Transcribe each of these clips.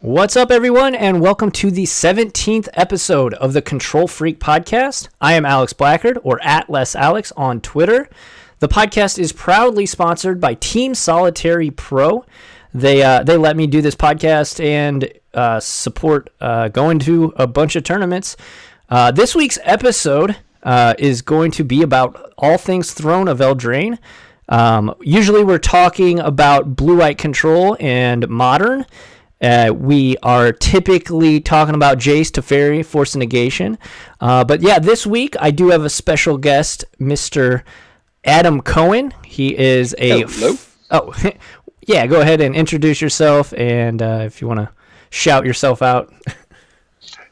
What's up, everyone, and welcome to the 17th episode of the Control Freak Podcast. I am Alex Blackard, or @LessAlex on Twitter. The podcast is proudly sponsored by Team SolitaryPro. They let me do this podcast and support going to a bunch of tournaments. This week's episode is going to be about all things Throne of Eldraine. Usually we're talking about blue-white control and modern. We are typically talking about Jace, Teferi, Force of Negation. But yeah, this week I do have a special guest, Mr. Adam Cohen. He is a... Hello. Yeah, go ahead and introduce yourself, and if you want to shout yourself out.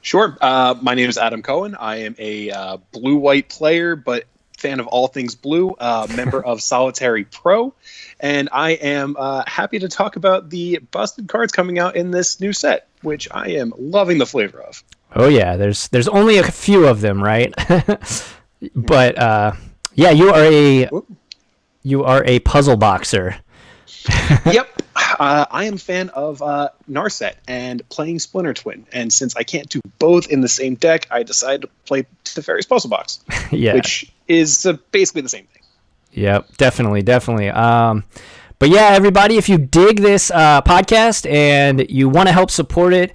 Sure. My name is Adam Cohen. I am a blue-white player, but fan of all things blue, member of SolitaryPro, and I am happy to talk about the busted cards coming out in this new set, which I am loving the flavor of. Oh yeah, there's only a few of them, right? But yeah, you are a puzzle boxer. Yep. I am a fan of Narset and playing Splinter Twin, and since I can't do both in the same deck, I decided to play Teferi's Puzzle Box, Yeah. which is basically the same thing. Yep, definitely. But yeah, everybody, if you dig this podcast and you want to help support it,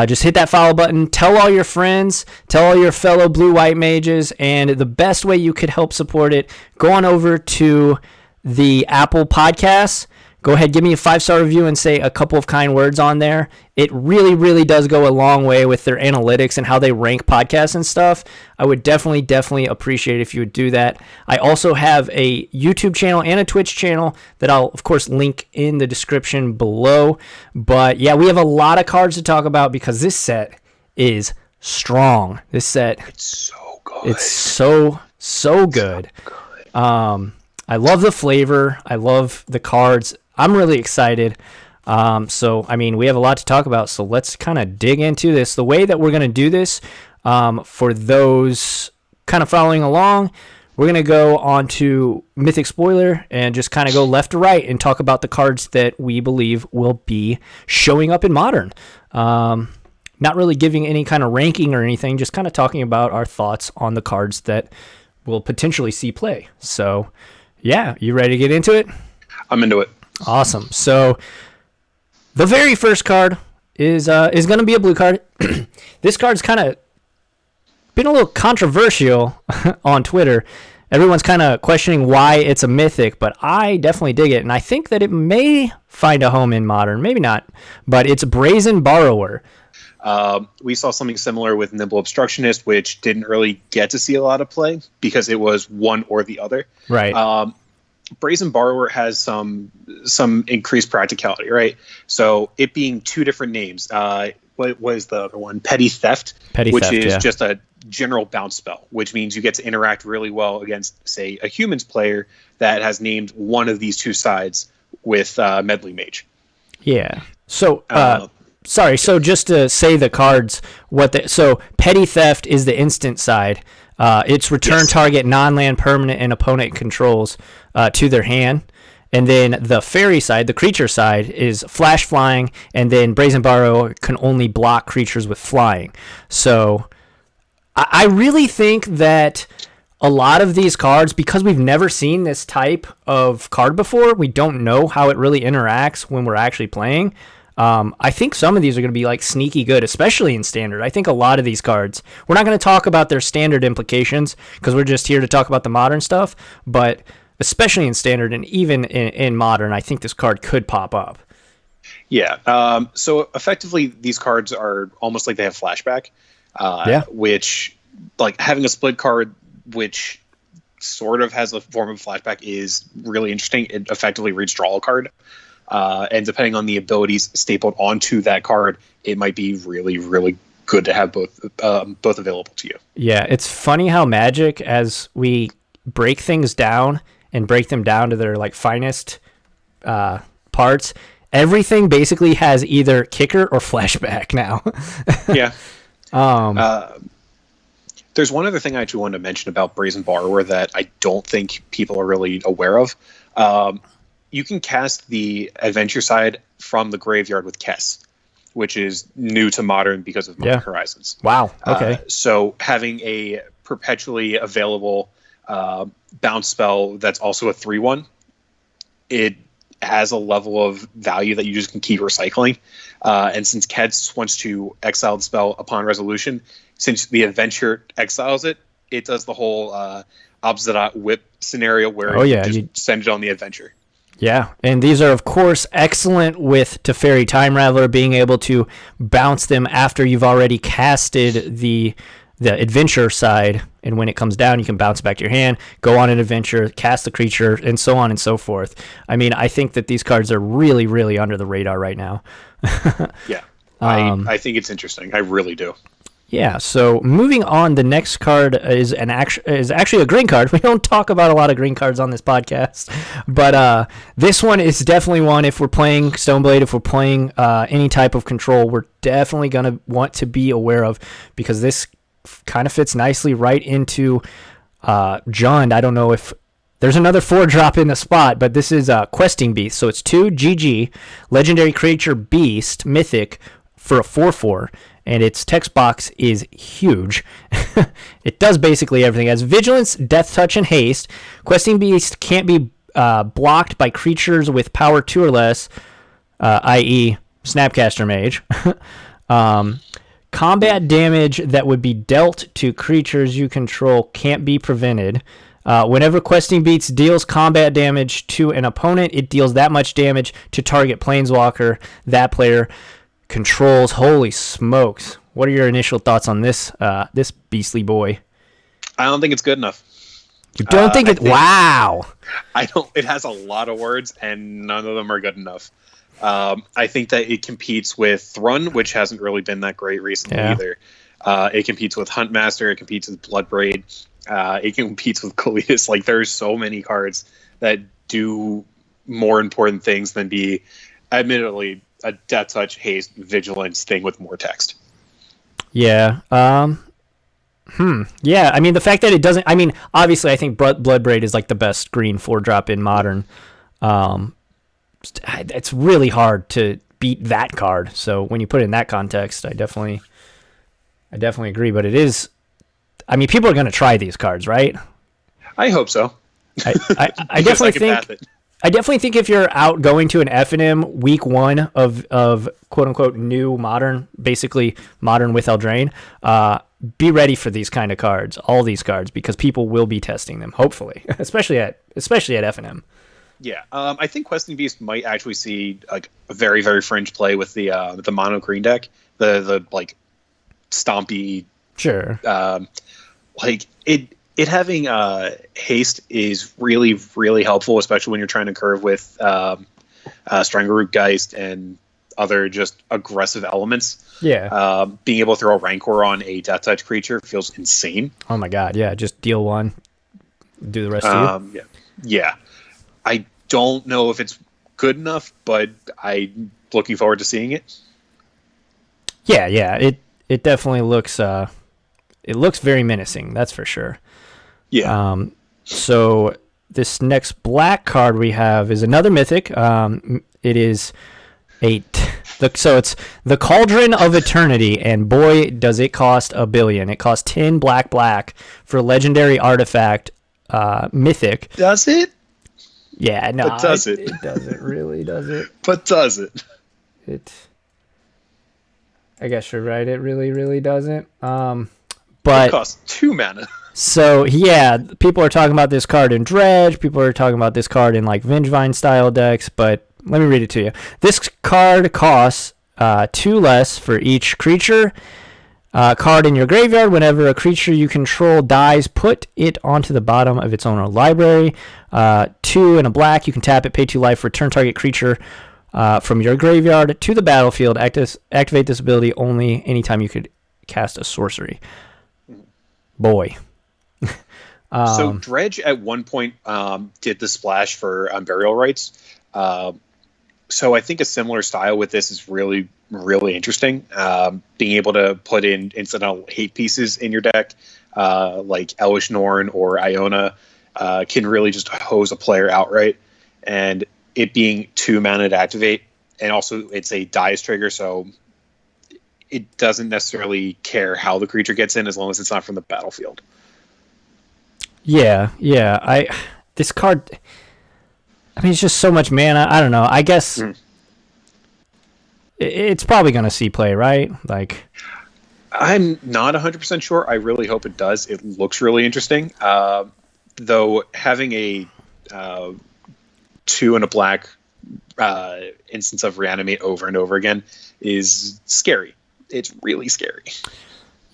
just hit that follow button. Tell all your friends, tell all your fellow blue-white mages, and the best way you could help support it, go on over to the Apple Podcasts. Go ahead, give me a 5-star review and say a couple of kind words on there. It really, really does go a long way with their analytics and how they rank podcasts and stuff. I would definitely appreciate it if you would do that. I also have a YouTube channel and a Twitch channel that I'll, of course, link in the description below. But yeah, we have a lot of cards to talk about because this set is strong. This set, It's so good. it's so good. I love the flavor. I love the cards. I'm really excited. So, I mean, we have a lot to talk about, so let's kind of dig into this. The way that we're going to do this, for those kind of following along, we're going to go on to Mythic Spoiler and just kind of go left to right and talk about the cards that we believe will be showing up in Modern. Not really giving any kind of ranking or anything, just kind of talking about our thoughts on the cards that will potentially see play. So, yeah, you ready to get into it? I'm into it. Awesome. So the very first card is going to be a blue card. This card's kind of been a little controversial on Twitter. Everyone's kind of questioning why it's a mythic, but I definitely dig it, and I think that it may find a home in Modern. Maybe not, but it's Brazen Borrower. We saw something similar with Nimble Obstructionist, which didn't really get to see a lot of play because it was one or the other. Right. Brazen Borrower has some increased practicality, right? So it being two different names. What was the other one? Petty Theft, which is just a general bounce spell, which means you get to interact really well against, say, a humans player that has named one of these two sides with Medley Mage. Yeah. So, sorry. So just to say the cards, so Petty Theft is the instant side. It's return target non-land permanent and opponent controls to their hand. And then the fairy side, the creature side, is flash flying, and then Brazen Borrower can only block creatures with flying. So I really think that a lot of these cards, because we've never seen this type of card before, we don't know how it really interacts when we're actually playing. I think some of these are going to be like sneaky good, especially in Standard. I think a lot of these cards, we're not going to talk about their Standard implications because we're just here to talk about the Modern stuff, but especially in Standard and even in Modern, I think this card could pop up. Yeah. So effectively, these cards are almost like they have flashback, which, like, having a split card which sort of has a form of flashback is really interesting. It effectively reads draw a card. And depending on the abilities stapled onto that card, it might be really, really good to have both available to you. Yeah, it's funny how Magic, as we break things down and break them down to their like finest parts, everything basically has either kicker or flashback now. Yeah. There's one other thing I actually wanted to mention about Brazen Borrower that I don't think people are really aware of. You can cast the adventure side from the graveyard with Kess. which is new to Modern because of Modern Horizons. Wow. Okay. So having a perpetually available bounce spell that's also a 3/1, it has a level of value that you just can keep recycling. And since Keds wants to exile the spell upon resolution, since the adventure exiles it, it does the whole Obsidian Whip scenario where you just send it on the adventure. Yeah, and these are, of course, excellent with Teferi Time Raveler, being able to bounce them after you've already casted the adventure side, and when it comes down, you can bounce back to your hand, go on an adventure, cast the creature, and so on and so forth. I mean, I think that these cards are really, really under the radar right now. Yeah, I think it's interesting. I really do. Yeah, so moving on, the next card is actually a green card. We don't talk about a lot of green cards on this podcast, but this one is definitely one, if we're playing Stoneblade, if we're playing any type of control, we're definitely going to want to be aware of, because this kind of fits nicely right into Jund. I don't know if there's another 4-drop in the spot, but this is Questing Beast. So it's 2 GG, Legendary Creature Beast, Mythic, for a 4/4. And its text box is huge. It does basically everything. It has Vigilance, Death Touch, and Haste. Questing Beast can't be blocked by creatures with power 2 or less, i.e. Snapcaster Mage. Combat damage that would be dealt to creatures you control can't be prevented. Whenever Questing Beast deals combat damage to an opponent, it deals that much damage to target Planeswalker that player controls. Holy smokes. What are your initial thoughts on this this beastly boy? I don't think it's good enough. You don't think it? Wow. I don't. It has a lot of words, and none of them are good enough. I think that it competes with Thrun, which hasn't really been that great recently either. It competes with Huntmaster. It competes with Bloodbraid. It competes with Kalitas. Like, there's so many cards that do more important things than be, admittedly, a Death Touch, Haste, Vigilance thing with more text. Yeah. Yeah, I mean, the fact that it doesn't... I mean, obviously, I think Bloodbraid is like the best green 4-drop in Modern. It's really hard to beat that card. So when you put it in that context, I definitely agree. But it is... I mean, people are going to try these cards, right? I hope so. I definitely think... I definitely think if you're out going to an F&M week 1 of quote-unquote new Modern, basically Modern with Eldraine, be ready for these kind of cards, all these cards, because people will be testing them, hopefully, especially at F&M. Yeah, I think Questing Beast might actually see like a very, very fringe play with the mono green deck, the like stompy. Sure. Like it having haste is really, really helpful, especially when you're trying to curve with Strangleroot Geist and other just aggressive elements. Yeah. Being able to throw a Rancor on a Death Touch creature feels insane. Oh my god, yeah. Just deal 1, do the rest to you. Yeah. I don't know if it's good enough, but I'm looking forward to seeing it. Yeah. It definitely looks it looks very menacing, that's for sure. Yeah. So this next black card we have is another mythic. It is so it's the Cauldron of Eternity, and boy, does it cost $1 billion. It costs 10 black for legendary artifact mythic. Does it? Yeah, no. But does it? It doesn't really, does it? But does it? I guess you're right. It really, really doesn't. But it costs 2 mana. So yeah, people are talking about this card in Dredge. People are talking about this card in like Vengevine style decks. But let me read it to you. This card costs 2 less for each creature card in your graveyard. Whenever a creature you control dies, put it onto the bottom of its owner library. 2 and a black. You can tap it, pay 2 life, return target creature from your graveyard to the battlefield. Activate this ability only anytime you could cast a sorcery. Boy. So Dredge at one point did the splash for Burial Rites. So I think a similar style with this is really, really interesting. Being able to put in incidental hate pieces in your deck, like Elvish Norn or Iona, can really just hose a player outright. And it being 2 mana to activate, and also it's a dice trigger, so it doesn't necessarily care how the creature gets in as long as it's not from the battlefield. Yeah. This card, I mean, it's just so much mana. I don't know. I guess it's probably going to see play, right? Like, I'm not 100% sure. I really hope it does. It looks really interesting. Though having a 2 and a black instance of reanimate over and over again is scary. It's really scary.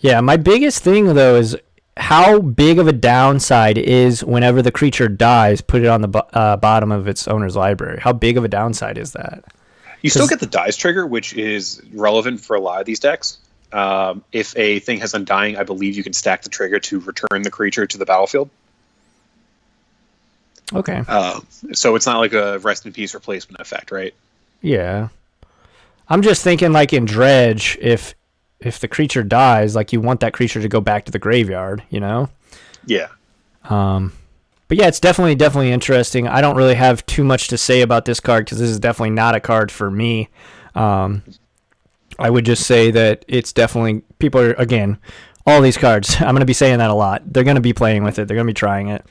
Yeah, my biggest thing though is how big of a downside is whenever the creature dies, put it on the bottom of its owner's library. How big of a downside is that? You still get the dies trigger, which is relevant for a lot of these decks. If a thing has Undying, I believe you can stack the trigger to return the creature to the battlefield. Okay. So it's not like a rest in peace replacement effect, right? Yeah. I'm just thinking like in Dredge, if the creature dies, like you want that creature to go back to the graveyard, you know? Yeah. But yeah, it's definitely interesting. I don't really have too much to say about this card because this is definitely not a card for me. I would just say that it's definitely, people are, again, all these cards, I'm going to be saying that a lot. They're going to be playing with it. They're going to be trying it.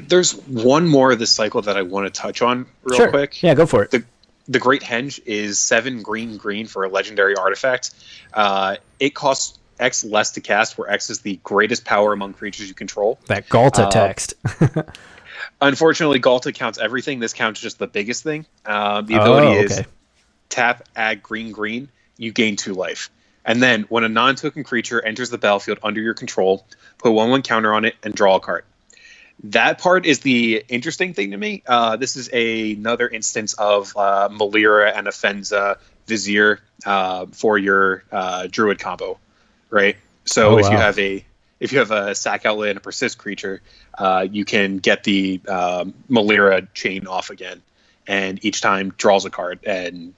There's one more of this cycle that I want to touch on real quick. Yeah, go for it. The Great Henge is 7 green for a legendary artifact. It costs X less to cast, where X is the greatest power among creatures you control. That Galta text. Unfortunately, Galta counts everything. This counts just the biggest thing. The ability is tap, add green, you gain 2 life. And then when a non-token creature enters the battlefield under your control, put 1/1 counter on it and draw a card. That part is the interesting thing to me. This is another instance of Malira and Afenza Vizier for your Druid combo, right? So if you have a sack outlet and a persist creature, you can get the Malira chain off again, and each time draws a card. And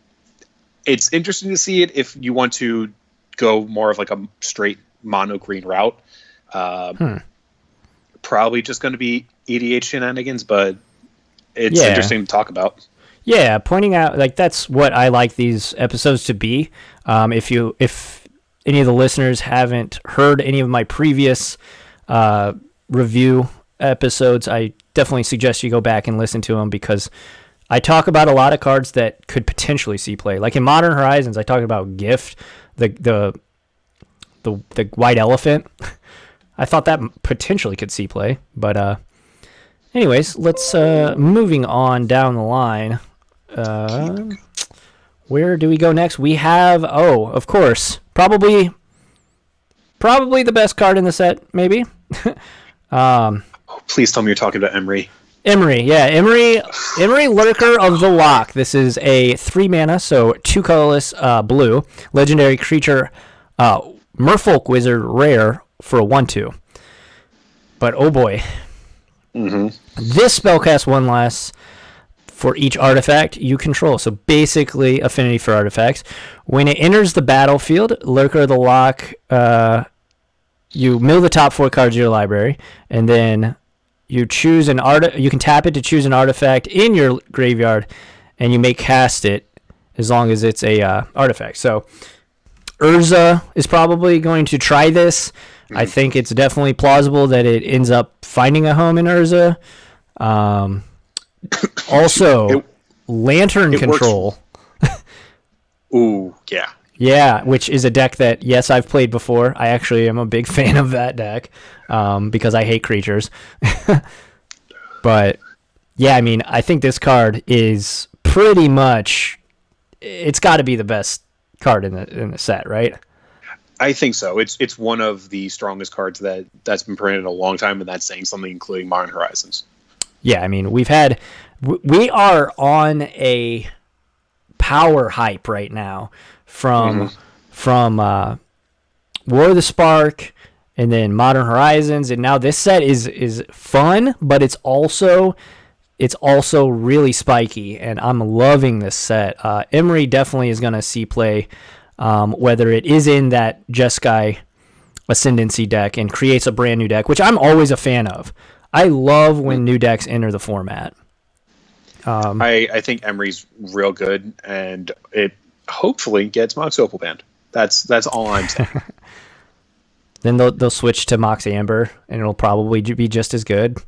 it's interesting to see it if you want to go more of like a straight mono green route. Probably just going to be EDH shenanigans, but it's interesting to talk about. Yeah, pointing out, like, that's what I like these episodes to be. If any of the listeners haven't heard any of my previous review episodes, I definitely suggest you go back and listen to them, because I talk about a lot of cards that could potentially see play. Like in Modern Horizons, I talked about Gift, the white elephant. I thought that potentially could see play, but anyways, let's moving on down the line. Where do we go next? We have, of course, probably the best card in the set, maybe. Please tell me you're talking about Emry. Emry, Lurker of the Loch. This is a 3 mana, so 2 colorless blue legendary creature, Merfolk Wizard rare for a 1/2. But oh boy, this spell casts 1 less for each artifact you control. So basically, affinity for artifacts. When it enters the battlefield, Lurker of the Loch, you mill the top 4 cards of your library, and then you choose an you can tap it to choose an artifact in your graveyard, and you may cast it as long as it's a artifact. So Urza is probably going to try this. I think it's definitely plausible that it ends up finding a home in Urza. Also, Lantern Control. Ooh, yeah. Yeah, which is a deck that, yes, I've played before. I actually am a big fan of that deck because I hate creatures. But, yeah, I mean, I think this card is pretty much... It's got to be the best card in the set, right? I think so. It's one of the strongest cards that's been printed in a long time, and that's saying something, including Modern Horizons. Yeah, I mean, we are on a power hype right now from War of the Spark, and then Modern Horizons, and now this set is fun, but it's also really spiky, and I'm loving this set. Emry definitely is going to see play, whether it is in that Jeskai Ascendancy deck and creates a brand new deck, which I'm always a fan of. I love when new decks enter the format. I think Emry's real good, and it hopefully gets Mox Opal banned. That's all I'm saying. Then they'll switch to Mox Amber, and it'll probably be just as good.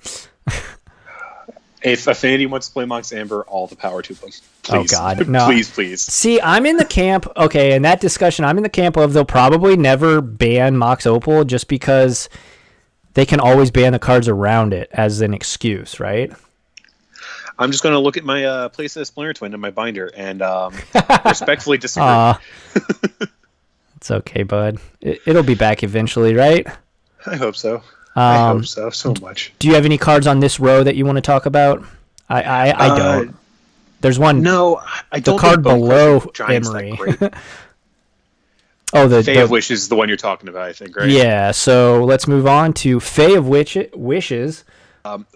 If Affinity wants to play Mox Amber, all the power to them. Please. Oh God, no! please. See, I'm in the camp. Okay, in that discussion, I'm in the camp of they'll probably never ban Mox Opal just because they can always ban the cards around it as an excuse, right? I'm just going to look at my playset Splinter Twin in my binder and respectfully disagree. It's okay, bud. It'll be back eventually, right? I hope so. I hope so much. Do you have any cards on this row that you want to talk about? I don't. There's one. No, I don't. The card below Emery. Oh, the Fae of Wishes is the one you're talking about, I think, right? Yeah. So let's move on to Fae of Wishes.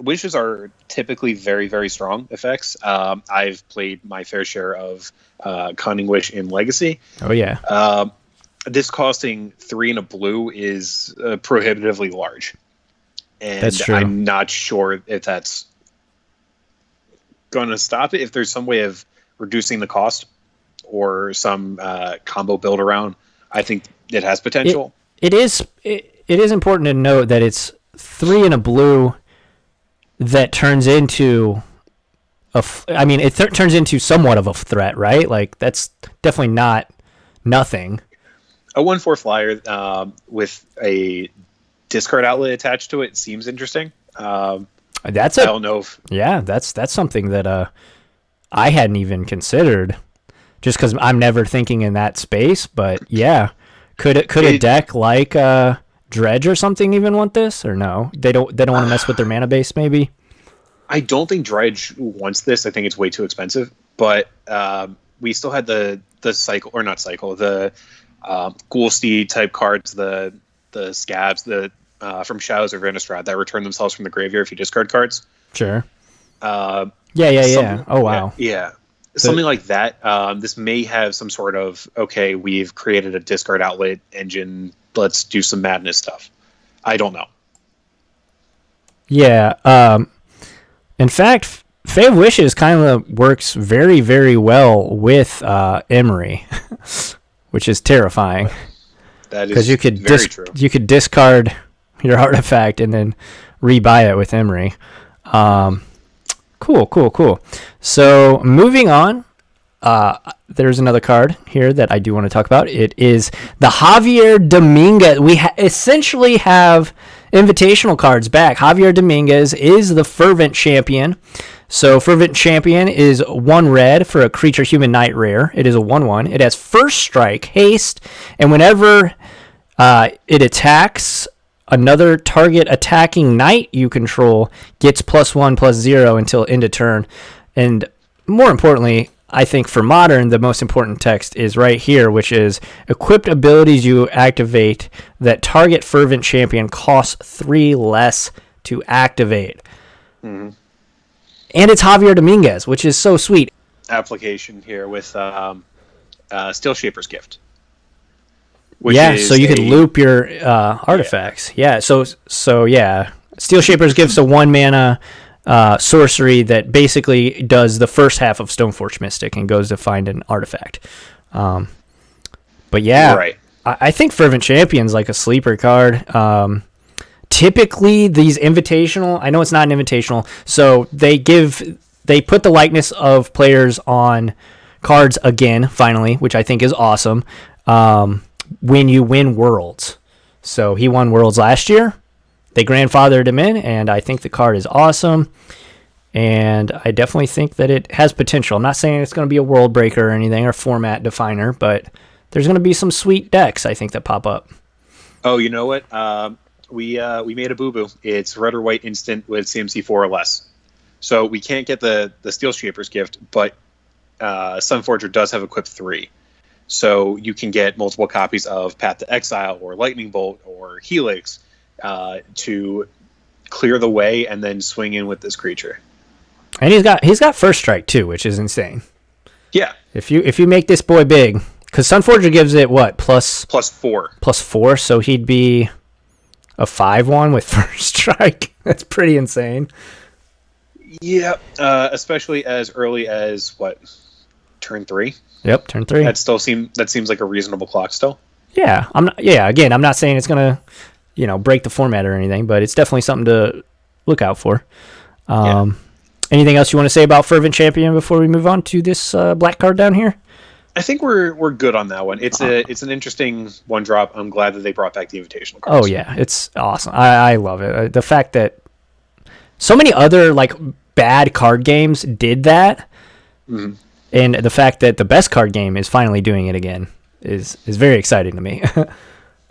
Wishes are typically very, very strong effects. I've played my fair share of Cunning Wish in Legacy. Oh yeah. This costing 3 and a blue is prohibitively large, and that's true. I'm not sure if that's going to stop it. If there's some way of reducing the cost or some combo build around, I think it has potential. It is important to note that it's 3 and a blue that turns into turns into somewhat of a threat, right? Like that's definitely not nothing. A 1/4 flyer with a discard outlet attached to it seems interesting. I don't know if... Yeah, that's something that I hadn't even considered, just because I'm never thinking in that space. But yeah, could a deck like Dredge or something even want this, or no? They don't want to mess with their mana base, maybe. I don't think Dredge wants this. I think it's way too expensive. But we still had the cycle, or not cycle, the Ghoulsteed type cards, the scabs from Shadows of Innistrad that return themselves from the graveyard if you discard cards. Sure. Yeah. Oh wow. Yeah. Something like that. This may have some sort of, okay, we've created a discard outlet engine, let's do some madness stuff. I don't know. Yeah. In fact, Fae of Wishes kind of works very, very well with Emery. Which is terrifying. That is very true. You could discard your artifact and then rebuy it with Emery. Cool. So moving on, there's another card here that I do want to talk about. It is the Javier Dominguez. We essentially have invitational cards back. Javier Dominguez is the Fervent Champion. So Fervent Champion is 1 red for a creature human knight rare. It is a 1/1. It has first strike, haste, and whenever it attacks, another target attacking knight you control gets +1/+0 until end of turn. And more importantly, I think for Modern, the most important text is right here, which is equipped abilities you activate that target Fervent Champion costs 3 less to activate. Mm-hmm. And it's Javier Dominguez, which is so sweet. Application here with Steel Shaper's Gift. So you could loop your artifacts. Yeah. So yeah, Steel Shaper's Gift's a 1 mana sorcery that basically does the first half of Stoneforge Mystic and goes to find an artifact. But yeah, right. I think Fervent Champion's like a sleeper card. Typically, these invitational, I know it's not an invitational, so they put the likeness of players on cards again, finally, which I think is awesome, when you win Worlds. So he won Worlds last year. They grandfathered him in, and I think the card is awesome, and I definitely think that it has potential. I'm not saying it's going to be a world breaker or anything, or format definer, but there's going to be some sweet decks, I think, that pop up. Oh, you know what? We made a boo-boo. It's red or white instant with CMC 4 or less. So we can't get the Steel Shaper's Gift, but Sunforger does have equipped 3. So you can get multiple copies of Path to Exile or Lightning Bolt or Helix to clear the way and then swing in with this creature. And he's got first strike too, which is insane. Yeah. If you make this boy big, because Sunforger gives it what +4. +4, so he'd be a 5/1 with first strike. That's pretty insane. Yeah, especially as early as turn 3. Yep, turn 3. That seems like a reasonable clock still. Yeah, again, I'm not saying it's gonna, break the format or anything, but it's definitely something to look out for. Anything else you want to say about Fervent Champion before we move on to this black card down here? I think we're good on that one. It's an interesting one drop. I'm glad that they brought back the invitational cards. Oh yeah, it's awesome. I love it. The fact that so many other like bad card games did that, and the fact that the best card game is finally doing it again is very exciting to me.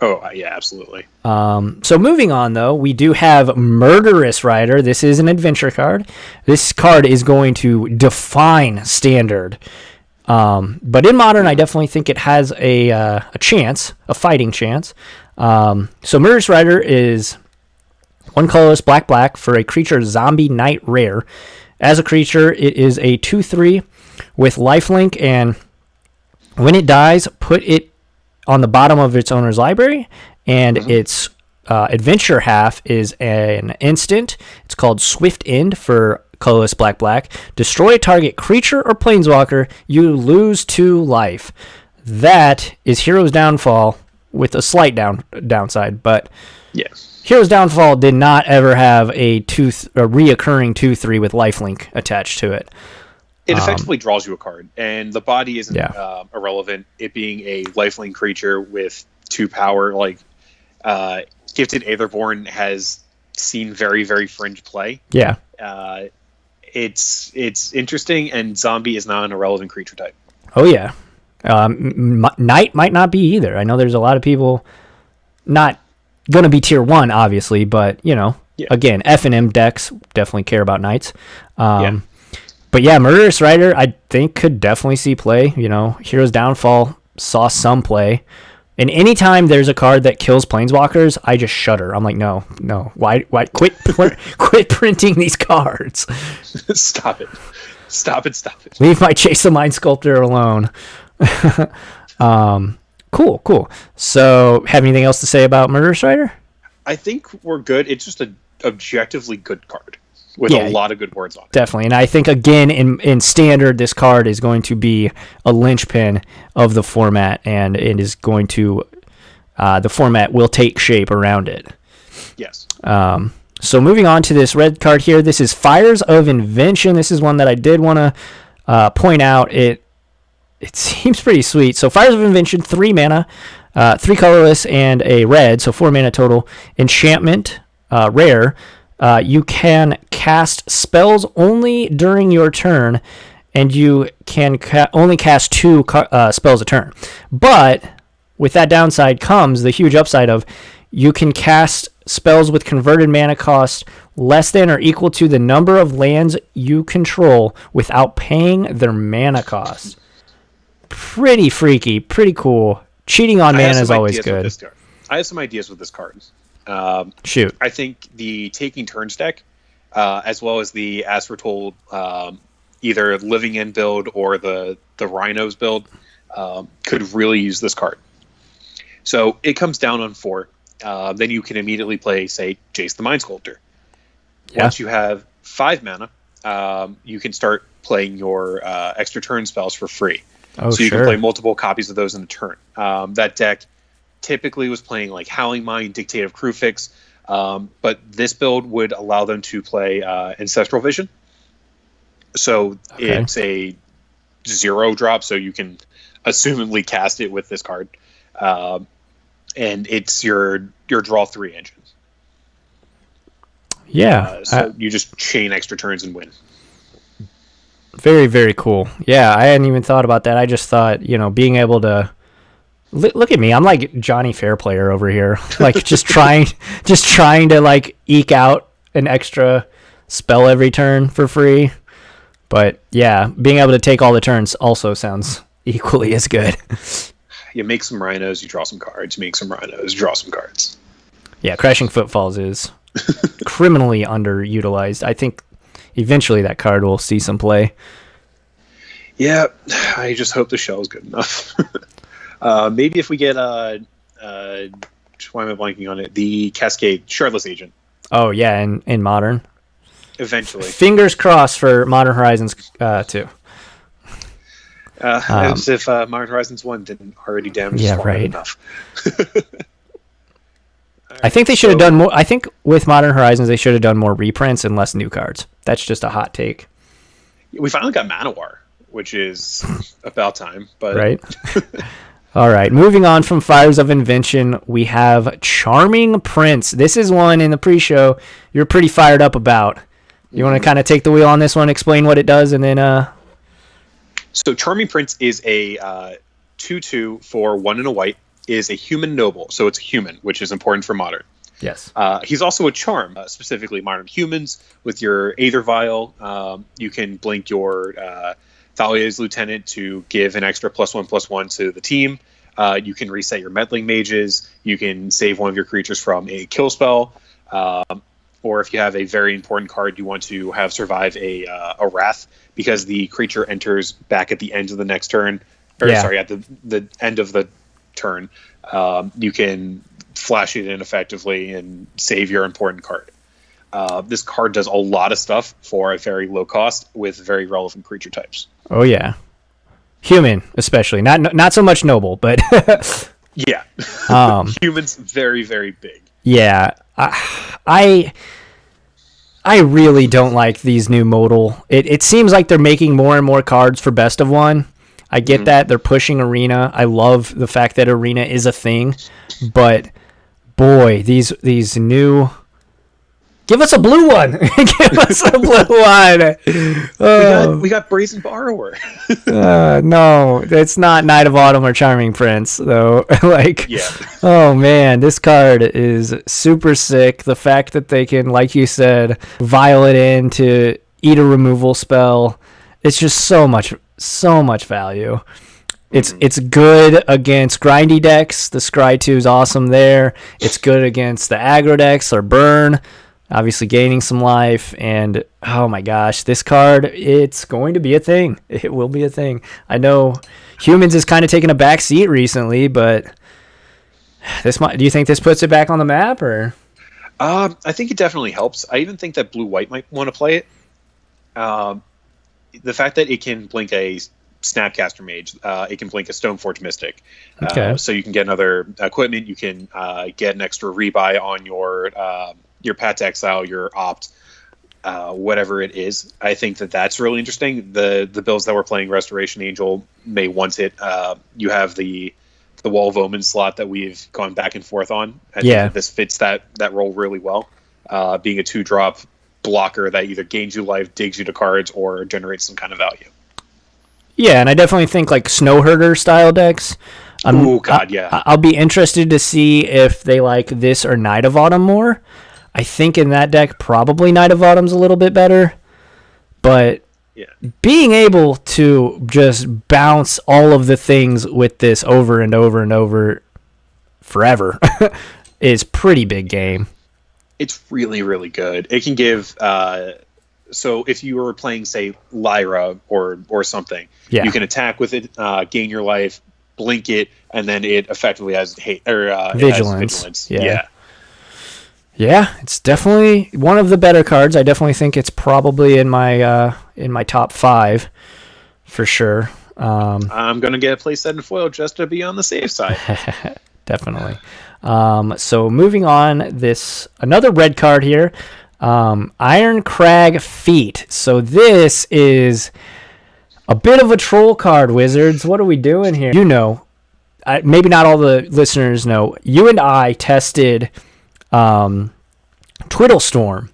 Oh yeah, absolutely. So moving on though, we do have Murderous Rider. This is an adventure card. This card is going to define Standard. But in Modern, I definitely think it has a chance, a fighting chance. So Murderous Rider is 1 colorless black for a creature zombie knight rare. As a creature, it is a 2/3 with lifelink, and when it dies, put it on the bottom of its owner's library, and its adventure half is an instant. It's called Swift End for colorless black. Destroy a target creature or planeswalker. You lose 2 life. That is Hero's Downfall with a slight downside, but yes, Hero's Downfall did not ever have a reoccurring 2/3 with lifelink attached to it. It effectively draws you a card, and the body isn't irrelevant. It being a lifelink creature with 2 power, like Gifted Aetherborn has seen very, very fringe play. Yeah. It's interesting, and zombie is not an irrelevant creature type. Oh yeah, Knight might not be either. I know there's a lot of people not going to be tier 1, obviously, but again, F and M decks definitely care about Knights. But yeah, Murderous Rider I think could definitely see play. Hero's Downfall saw some play. And anytime there's a card that kills planeswalkers, I just shudder. I'm like, no. Why quit printing these cards? Stop it. Leave my Chase the Mind Sculptor alone. Cool. So, have anything else to say about Murderous Rider? I think we're good. It's just an objectively good card with a lot of good words on it. Definitely. And I think, again, in Standard, this card is going to be a linchpin of the format, and it is going to, the format will take shape around it. Yes. So moving on to this red card here, this is Fires of Invention. This is one that I did want to point out. It seems pretty sweet. So Fires of Invention, 3 mana, 3 colorless, and a red, so 4 mana total. Enchantment, rare. You can cast spells only during your turn, and you can only cast 2 spells a turn. But with that downside comes the huge upside of you can cast spells with converted mana cost less than or equal to the number of lands you control without paying their mana cost. Pretty freaky, pretty cool. Cheating on mana is always good. I have some ideas with this card. Shoot. I think the Taking Turns deck, as well as the As Foretold, either Living End build or the Rhinos build, could really use this card. So it comes down on 4. Then you can immediately play, say, Jace the Mind Sculptor. Yeah. Once you have 5 mana, you can start playing your extra turn spells for free. Oh, so you can play multiple copies of those in a turn. That deck typically was playing like Howling Mind, Dictative Crewfix, but this build would allow them to play Ancestral Vision. So it's a 0 drop, so you can assumedly cast it with this card. And it's your draw 3 engine. Yeah. So you just chain extra turns and win. Very, very cool. Yeah, I hadn't even thought about that. I just thought, being able to look at me. I'm like Johnny Fairplayer over here, like just trying to like eke out an extra spell every turn for free. But yeah, being able to take all the turns also sounds equally as good. You make some Rhinos, you draw some cards. Make some Rhinos, draw some cards. Yeah, Crashing Footfalls is criminally underutilized. I think eventually that card will see some play. Yeah, I just hope the shell is good enough. Maybe if we get why am I blanking on it? The Cascade Shardless Agent. Oh yeah, in Modern. Eventually. Fingers crossed for Modern Horizons 2. As if Modern Horizons 1 didn't already damage enough. I think they should have done more. I think with Modern Horizons, they should have done more reprints and less new cards. That's just a hot take. We finally got Manowar, which is about time. But right. All right. Moving on from Fires of Invention, we have Charming Prince. This is one in the pre-show you're pretty fired up about. You want to kind of take the wheel on this one, explain what it does, and then... So Charming Prince is a 2/2 for 1 and a white, is a human noble. So it's a human, which is important for Modern. Yes. He's also a charm, specifically Modern humans. With your Aether Vial, you can blink your Thalia's Lieutenant to give an extra +1/+1 to the team. You can reset your meddling mages. You can save one of your creatures from a kill spell. Or if you have a very important card you want to have survive a Wrath, because the creature enters back at the end of the next turn, at the end of the turn, you can flash it in effectively and save your important card. This card does a lot of stuff for a very low cost with very relevant creature types. Oh yeah, human especially, not so much noble, but yeah, humans very, very big. Yeah, I really don't like these new modal. It seems like they're making more and more cards for best of one. I get that they're pushing Arena. I love the fact that Arena is a thing, but boy, these new. Give us a blue one. Give us a blue one. We got Brazen Borrower. No, it's not Knight of Autumn or Charming Prince, though. Oh man, this card is super sick. The fact that they can, like you said, vial it in to eat a removal spell. It's just so much value. It's good against grindy decks. The Scry 2 is awesome there. It's good against the aggro decks or burn. Obviously gaining some life, and oh my gosh, this card, it's going to be a thing. It will be a thing. I know humans is kind of taking a back seat recently, but do you think this puts it back on the map, or? I think it definitely helps. I even think that blue-white might want to play it. The fact that it can blink a Snapcaster Mage, it can blink a Stoneforge Mystic. Okay. So you can get another equipment, you can get an extra rebuy on your Path to Exile, your Opt, whatever it is. I think that's really interesting. The builds that we're playing, Restoration Angel, may want it. You have the Wall of Omen slot that we've gone back and forth on. I think that this fits that role really well. Being a 2-drop blocker that either gains you life, digs you to cards, or generates some kind of value. Yeah, and I definitely think like Snow Herder style decks. Oh God, yeah. I'll be interested to see if they like this or Knight of Autumn more. I think in that deck, probably Knight of Autumn's a little bit better. But being able to just bounce all of the things with this over and over and over forever is pretty big game. It's really, really good. It can give... so if you were playing, say, Lyra or something, you can attack with it, gain your life, blink it, and then it effectively has Vigilance. Yeah. Yeah, it's definitely one of the better cards. I definitely think it's probably in my top 5 for sure. I'm gonna get a playset and foil just to be on the safe side. Definitely. So moving on, another red card here, Iron Crag Feet. So this is a bit of a troll card, Wizards. What are we doing here? Maybe not all the listeners know. You and I tested Twiddlestorm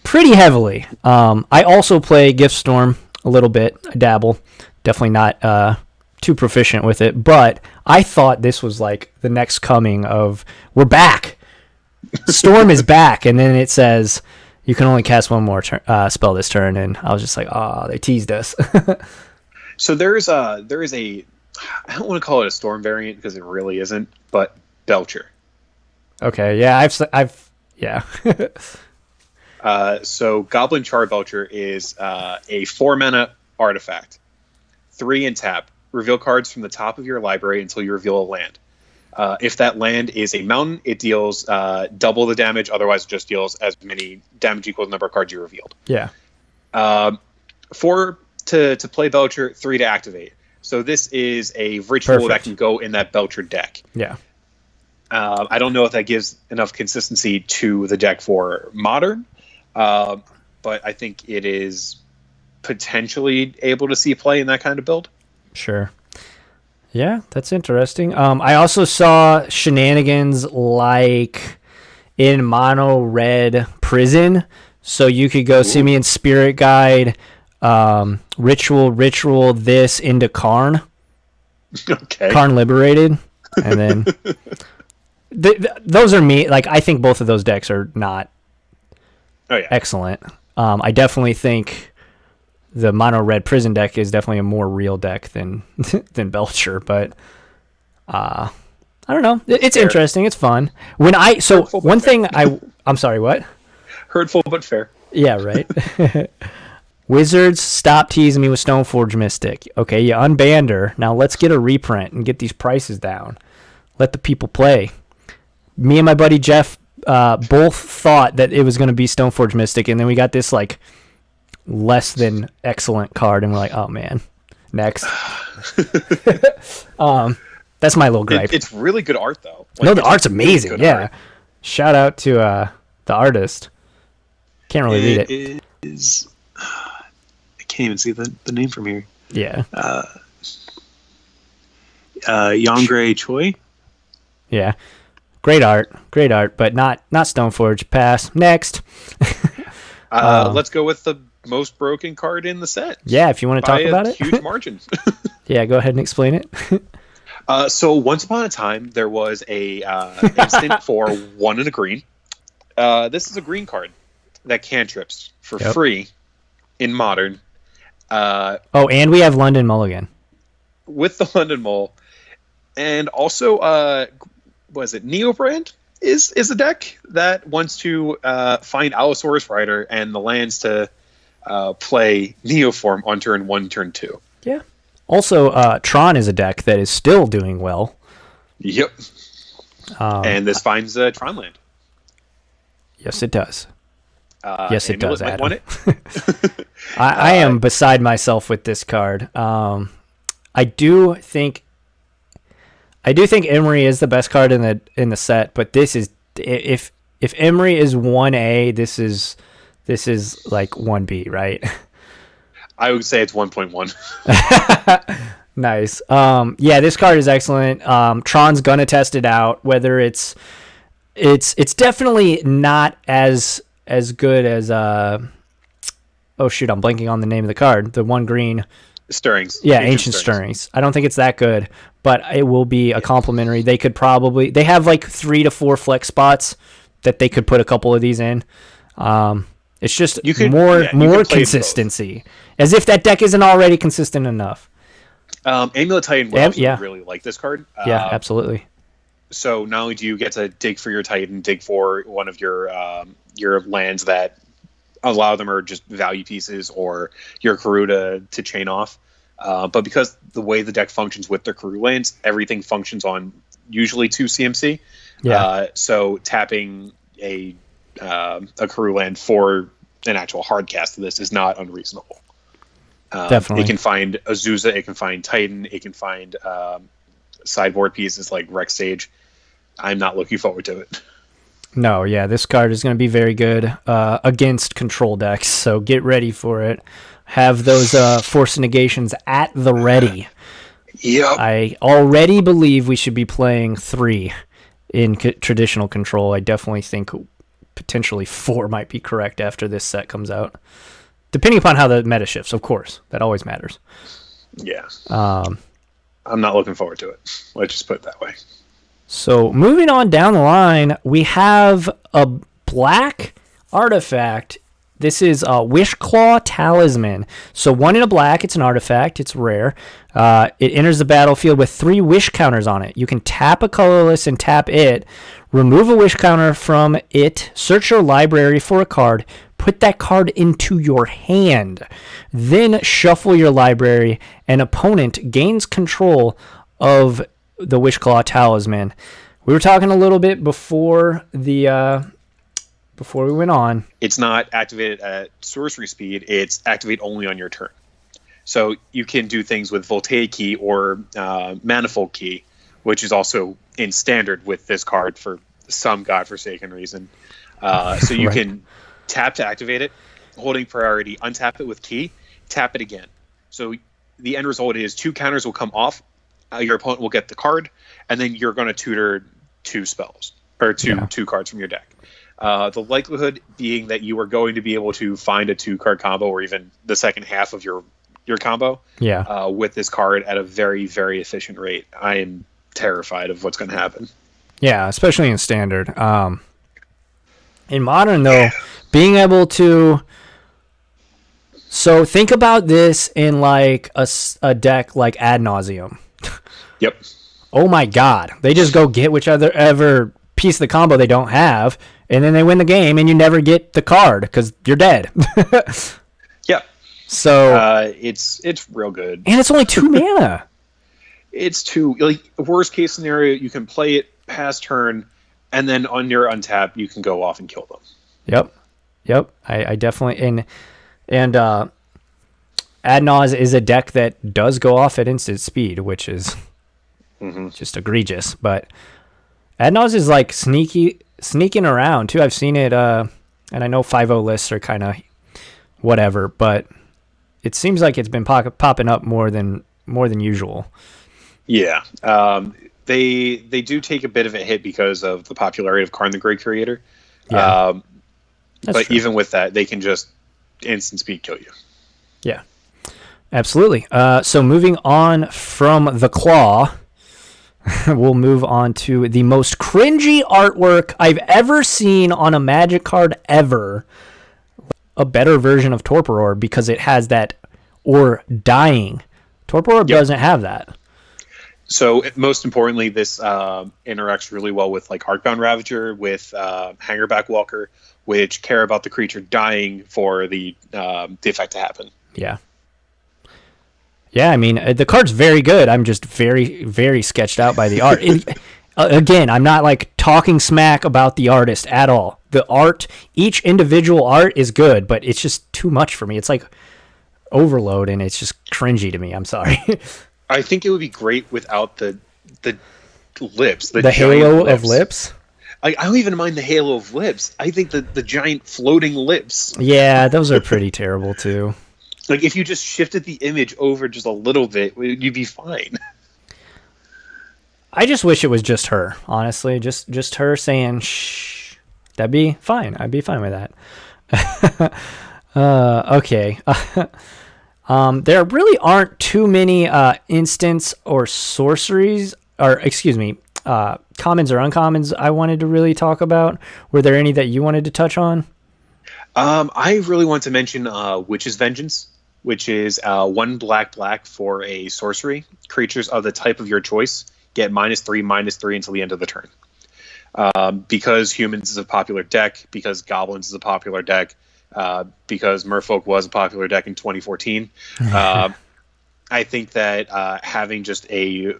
pretty heavily. I also play Giftstorm a little bit. I dabble. Definitely not too proficient with it, but I thought this was like the next coming of we're back. Storm is back, and then it says you can only cast one more spell this turn, and I was just like, oh, they teased us. So there is a I don't want to call it a Storm variant because it really isn't, but Belcher. Okay, yeah, I've yeah. So Goblin Char Belcher is a 4-mana artifact, 3 in tap. Reveal cards from the top of your library until you reveal a land. If that land is a mountain, it deals double the damage. Otherwise, it just deals as many damage equal to the number of cards you revealed. Yeah. For to play Belcher, 3 to activate. So this is a ritual that can go in that Belcher deck. Yeah. I don't know if that gives enough consistency to the deck for Modern, but I think it is potentially able to see play in that kind of build. Sure. Yeah, that's interesting. I also saw shenanigans like in mono red Prison, so you could go Simian Spirit Guide, ritual this into Karn. Okay. Karn Liberated, and then those are me. Like, I think both of those decks are not excellent. I definitely think the mono red Prison deck is definitely a more real deck than than Belcher, but I don't know. It's interesting. It's fun. I'm sorry, what? Hurtful but fair. Yeah, right. Wizards, stop teasing me with Stoneforge Mystic. Okay, you unbanned her. Now let's get a reprint and get these prices down. Let the people play. Me and my buddy Jeff both thought that it was going to be Stoneforge Mystic, and then we got this like less than excellent card, and we're like, oh man, next. That's my little gripe. It's really good art, though. Like, no, the art's amazing. Really art. Shout out to the artist. Can't really read it. It is. I can't even see the name from here. Yeah. Yongray Choi. Yeah. Great art, but not Stoneforge. Pass. Next. Let's go with the most broken card in the set. Yeah, if you want to talk about it. Huge margin. Yeah, go ahead and explain it. So once upon a time, there was a instant for 1 and a green. This is a green card that cantrips for free in Modern. And we have London Mulligan. With the London Mull. And also, was it Neobrand is a deck that wants to find Allosaurus Rider and the lands to play Neoform on turn 1, turn 2. Yeah. Also, Tron is a deck that is still doing well. Yep. And this finds Tron land. Yes, it does. Yes, it does, Adam. Want it? I am beside myself with this card. I do think Emery is the best card in the set, but this is if Emery is 1A, this is like 1B, right? I would say it's 1.1. Nice. Yeah, this card is excellent. Tron's gonna test it out. Whether it's definitely not as good as oh shoot, I'm blanking on the name of the card. The 1 green. Stirrings. Yeah, Ancient Stirrings. I don't think it's that good, but it will be a complimentary. They have like 3 to 4 flex spots that they could put a couple of these in. It's just more consistency. As if that deck isn't already consistent enough. Amulet Titan would also really like this card. Yeah, absolutely. So not only do you get to dig for your Titan, dig for one of your lands that a lot of them are just value pieces, or your Karoo to chain off. But because the way the deck functions with their Karoo lands, everything functions on usually 2 CMC. Yeah. So tapping a Karoo land for an actual hard cast of this is not unreasonable. Definitely. It can find Azusa, it can find Titan, it can find sideboard pieces like Rex Sage. I'm not looking forward to it. No, yeah, this card is going to be very good against control decks, so get ready for it. Have those Force Negations at the ready. Yep. I already believe we should be playing 3 in traditional control. I definitely think potentially 4 might be correct after this set comes out. Depending upon how the meta shifts, of course. That always matters. Yeah. I'm not looking forward to it. Let's just put it that way. So moving on down the line, we have a black artifact. This is a Wishclaw Talisman. So 1 in a black, it's an artifact, it's rare. It enters the battlefield with 3 wish counters on it. You can tap a colorless and tap it, remove a wish counter from it, search your library for a card, put that card into your hand, then shuffle your library, and opponent gains control of the Wishclaw Talisman. We were talking a little bit before we went on. It's not activated at sorcery speed. It's activate only on your turn. So you can do things with Voltaic Key or Manifold Key, which is also in standard with this card for some godforsaken reason. So you can tap to activate it, holding priority, untap it with Key, tap it again. So the end result is 2 counters will come off, your opponent will get the card, and then you're going to tutor 2 spells, or two cards from your deck. The likelihood being that you are going to be able to find a 2-card combo or even the second half of your combo with this card at a very, very efficient rate. I am terrified of what's going to happen. Yeah, especially in Standard. In Modern, though, being able to... So think about this in like a deck like Ad Nauseam. Yep. Oh my God. They just go get whichever piece of the combo they don't have, and then they win the game, and you never get the card because you're dead. Yeah. So it's real good. And it's only 2 mana. It's 2. Like, worst case scenario, you can play it past turn, and then on your untap, you can go off and kill them. Yep. I definitely... And Ad Naus is a deck that does go off at instant speed, which is just egregious. But Ad Naus is like sneaking around too. I've seen it, and I know 5.0 lists are kind of whatever, but it seems like it's been popping up more than usual. Yeah, they do take a bit of a hit because of the popularity of Karn the Great Creator. Yeah, but true. Even with that, they can just instant speed kill you. Yeah, absolutely. So moving on from the Claw, we'll move on to the most cringy artwork I've ever seen on a Magic card ever. A better version of Torpor Orb because it has that or dying. Torpor Orb doesn't have that. So most importantly, this interacts really well with like Arcbound Ravager, with Hangerback Walker, which care about the creature dying for the effect to happen. Yeah. Yeah, I mean, the card's very good. I'm just very, very sketched out by the art. Again, I'm not like talking smack about the artist at all. The art, each individual art is good, but it's just too much for me. It's like overload, and it's just cringy to me. I'm sorry. I think it would be great without the lips. The halo of lips? I don't even mind the halo of lips. I think the giant floating lips. Yeah, those are pretty terrible too. Like, if you just shifted the image over just a little bit, you'd be fine. I just wish it was just her, honestly. Just her saying shh. That'd be fine. I'd be fine with that. Okay. There really aren't too many instants or sorceries, or excuse me, commons or uncommons I wanted to really talk about. Were there any that you wanted to touch on? I really want to mention Witch's Vengeance, which is 1 black for a sorcery. Creatures of the type of your choice get -3/-3 until the end of the turn. Because Humans is a popular deck, because Goblins is a popular deck, because Merfolk was a popular deck in 2014. I think that having just a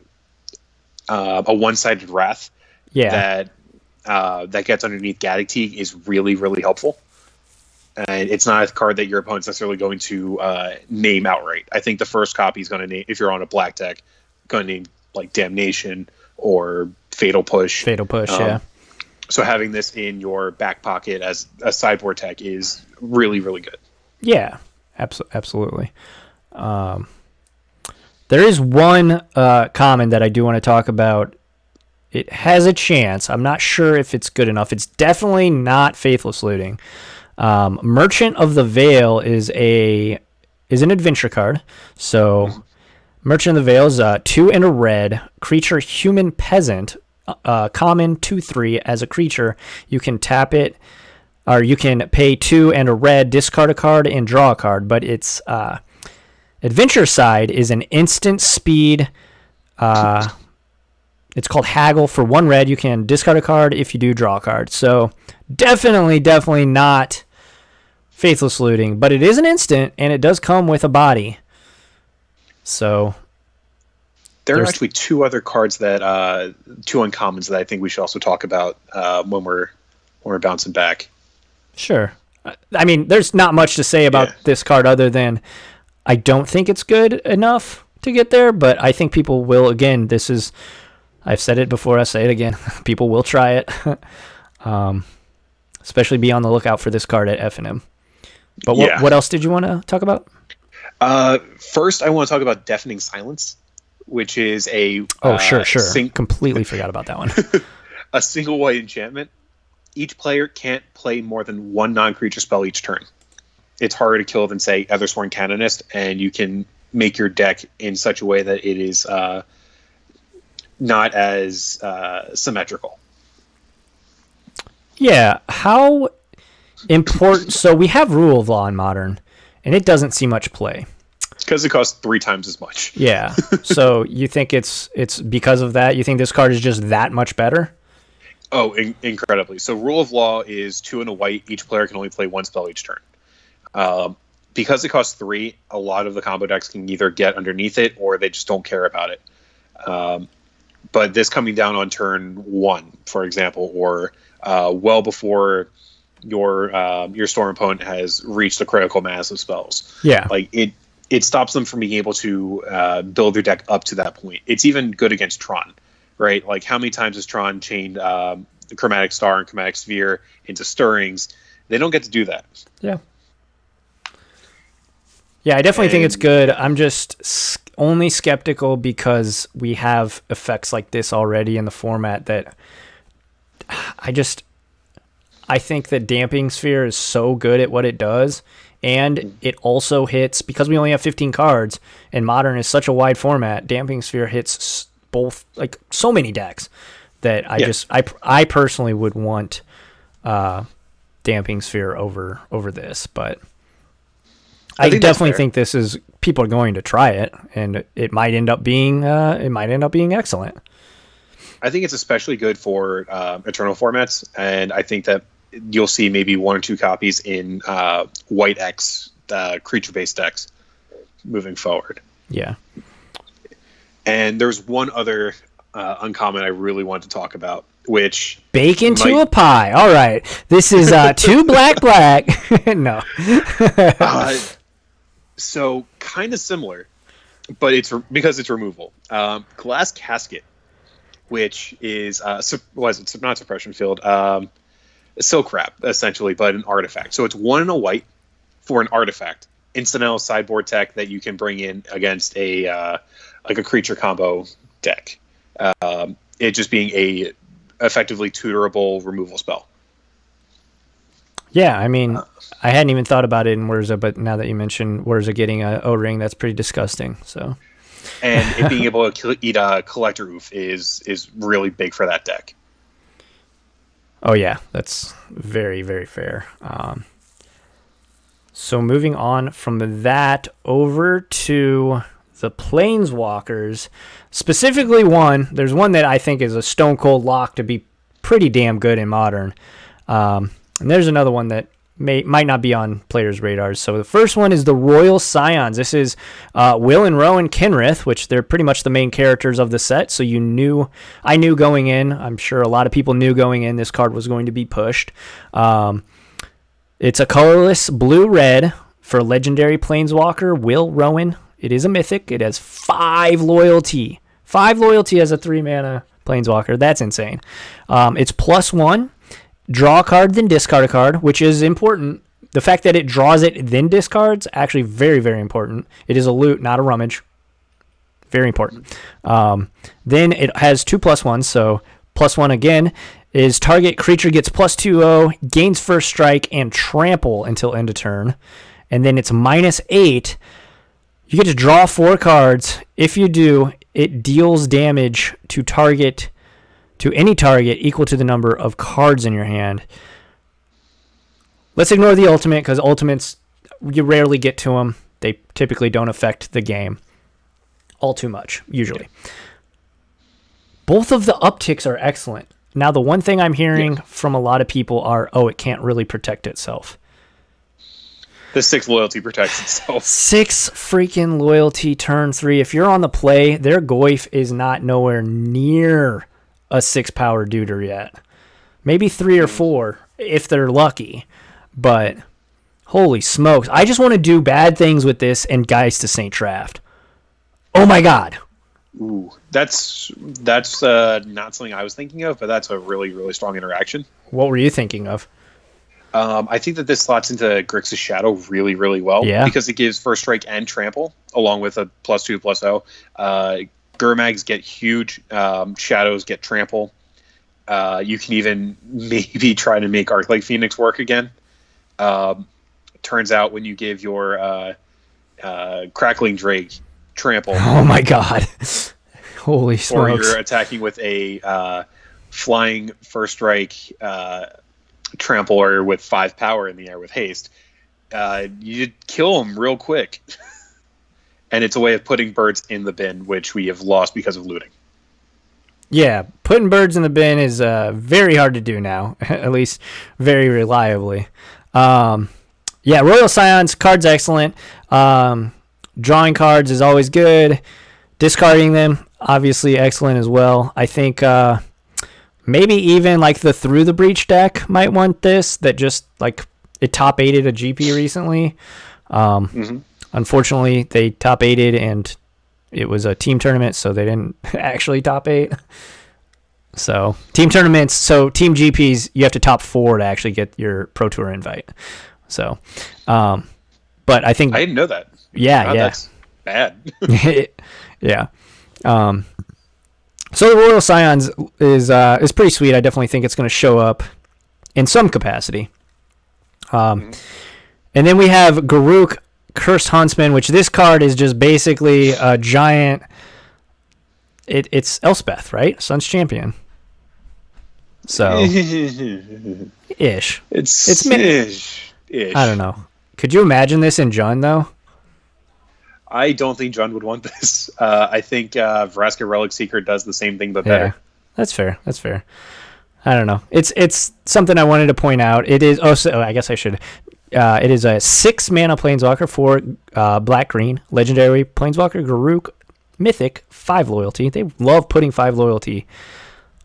one-sided Wrath that gets underneath Gaddock Teeg is really, really helpful. And it's not a card that your opponent's necessarily going to name outright. I think the first copy is going to name, if you're on a black deck, going to name like Damnation or Fatal Push. Yeah. So having this in your back pocket as a sideboard tech is really, really good. Yeah, absolutely. There is one common that I do want to talk about. It has a chance. I'm not sure if it's good enough. It's definitely not Faithless Looting. Merchant of the Veil is an adventure card. So Merchant of the Veil is 2 and a red creature, human peasant, common 2/3 as a creature. You can tap it, or you can pay 2 and a red, discard a card, and draw a card. But its adventure side is an instant speed. It's called Haggle. For 1 red, you can discard a card. If you do, draw a card. So definitely not Faithless Looting, but it is an instant, and it does come with a body. So there are actually 2 other cards that 2 uncommons that I think we should also talk about when we're bouncing back. Sure. I mean, there's not much to say about this card other than I don't think it's good enough to get there, but I think people will. Again, I've said it before, I say it again. People will try it. Especially be on the lookout for this card at F&M. But what else did you want to talk about? First, I want to talk about Deafening Silence, which is a... Sure. Completely forgot about that one. A single white enchantment. Each player can't play more than one non-creature spell each turn. It's harder to kill than, say, Ethersworn Canonist, and you can make your deck in such a way that it is not as symmetrical. Yeah, how important... So we have Rule of Law in Modern, and it doesn't see much play. Because it costs 3 times as much. Yeah, so you think it's because of that? You think this card is just that much better? Oh, incredibly. So Rule of Law is 2 and a white. Each player can only play 1 spell each turn. Because it costs 3, a lot of the combo decks can either get underneath it or they just don't care about it. But this coming down on turn 1, for example, or well before your storm opponent has reached a critical mass of spells. Yeah. Like it stops them from being able to build their deck up to that point. It's even good against Tron, right? Like how many times has Tron chained the Chromatic Star and Chromatic Sphere into Stirrings? They don't get to do that. Yeah. Yeah, I definitely think it's good. I'm just only skeptical because we have effects like this already in the format that I think that Damping Sphere is so good at what it does, and it also hits, because we only have 15 cards, and Modern is such a wide format, Damping Sphere hits both, like, so many decks that I personally would want Damping Sphere over this, but... I definitely think this is, people are going to try it, and it might end up being excellent. I think it's especially good for Eternal formats, and I think that you'll see maybe 1 or 2 copies in White X creature-based decks moving forward. Yeah. And there's one other uncommon I really want to talk about, which... Bacon to a pie. All right. This is 2 black. No. So kind of similar, but it's because it's removal. Glass Casket, which is not Suppression Field, Silk Wrap essentially, but an artifact. So it's 1 and a white for an artifact, incidental sideboard tech that you can bring in against a creature combo deck. It just being a effectively tutorable removal spell. Yeah, I mean, I hadn't even thought about it in Urza, but now that you mentioned Urza getting a O-ring, that's pretty disgusting. So, and it being able to eat a Collector Oof is really big for that deck. Oh yeah, that's very, very fair. So moving on from that over to the Planeswalkers, specifically there's one that I think is a stone cold lock to be pretty damn good in Modern. And there's another one that might not be on players' radars. So the first one is the Royal Scions. This is Will and Rowan Kenrith, which they're pretty much the main characters of the set. So I knew going in, I'm sure a lot of people knew going in, this card was going to be pushed. It's a colorless blue-red for legendary Planeswalker, Will Rowan. It is a mythic. It has 5 loyalty. 5 loyalty as a 3-mana Planeswalker. That's insane. It's +1. Draw a card, then discard a card, which is important. The fact that it draws it, then discards, actually very, very important. It is a loot, not a rummage. Very important. Then it has 2 +1s, so +1 again is target creature gets +2/0, gains first strike, and trample until end of turn. And then it's -8. You get to draw 4 cards. If you do, it deals damage to any target equal to the number of cards in your hand. Let's ignore the ultimate, because ultimates, you rarely get to them. They typically don't affect the game all too much, usually. Both of the upticks are excellent. Now, the one thing I'm hearing from a lot of people are, it can't really protect itself. The 6 loyalty protects itself. 6 freaking loyalty turn 3. If you're on the play, their Goyf is not nowhere near a 6-power duder yet. Maybe 3 or 4 if they're lucky. But Holy smokes. I just want to do bad things with this and Geist to Saint Traft. Oh my god. Ooh, that's not something I was thinking of, but that's a really, really strong interaction. What were you thinking of? I think that this slots into Grixis Shadow really, really well. Yeah. Because it gives First Strike and Trample, along with a +2/+0. Gurmags get huge. Shadows get Trample. You can even maybe try to make Arclight Phoenix work again. Turns out when you give your Crackling Drake Trample... Oh my god. Holy smokes. Or you're attacking with a flying First Strike... Trample or with 5 power in the air with haste, you kill them real quick. And it's a way of putting birds in the bin, which we have lost because of looting. Yeah, putting birds in the bin is very hard to do now, at least very reliably. Royal Scions, card's excellent. Drawing cards is always good. Discarding them, obviously excellent as well. I think... maybe even like the Through the Breach deck might want this, that just like it top 8'd a GP recently. Unfortunately, they top 8'd and it was a team tournament, so they didn't actually top 8. So team tournaments, so team GPs, you have to top 4 to actually get your Pro Tour invite. So, but I think I didn't know that. Yeah, God, yeah, that's bad. yeah. So the Royal Scions is pretty sweet. I definitely think it's going to show up in some capacity. And then we have Garruk, Cursed Huntsman, which this card is just basically a giant... It's Elspeth, right? Sun's Champion. So... ish. It's ish. I don't know. Could you imagine this in Jund, though? I don't think Jund would want this. I think Vraska Relic Seeker does the same thing, but better. Yeah, that's fair. That's fair. I don't know. It's something I wanted to point out. It is. I guess I should. It is a 6 mana Planeswalker for black-green legendary Planeswalker Garruk Mythic 5 loyalty. They love putting 5 loyalty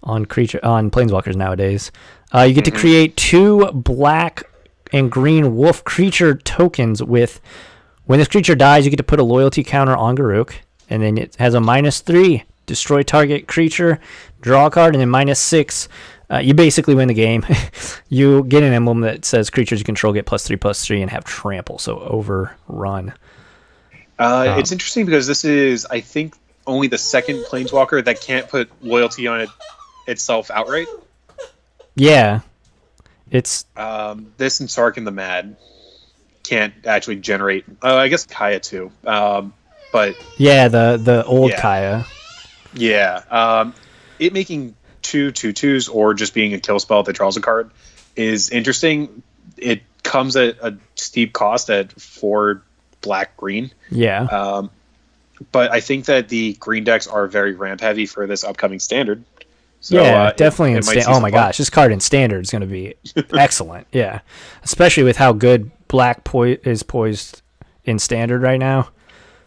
on Planeswalkers nowadays. You get to create 2 black and green wolf creature tokens with. When this creature dies, you get to put a loyalty counter on Garruk, and then it has a -3, destroy target creature, draw a card, and then -6. You basically win the game. You get an emblem that says creatures you control get +3/+3 and have trample, so overrun. It's interesting because this is, I think, only the second Planeswalker that can't put loyalty on it itself outright. Yeah. It's this and Sark and the Mad can't actually generate. I guess Kaya too, but yeah, the old Kaya. Yeah, it making 2/2/2s or just being a kill spell that draws a card is interesting. It comes at a steep cost at 4 black-green. Yeah, but I think that the green decks are very ramp heavy for this upcoming standard. So, yeah, definitely. Oh my gosh, this card in standard is going to be excellent. Yeah, especially with how good black is poised in standard right now.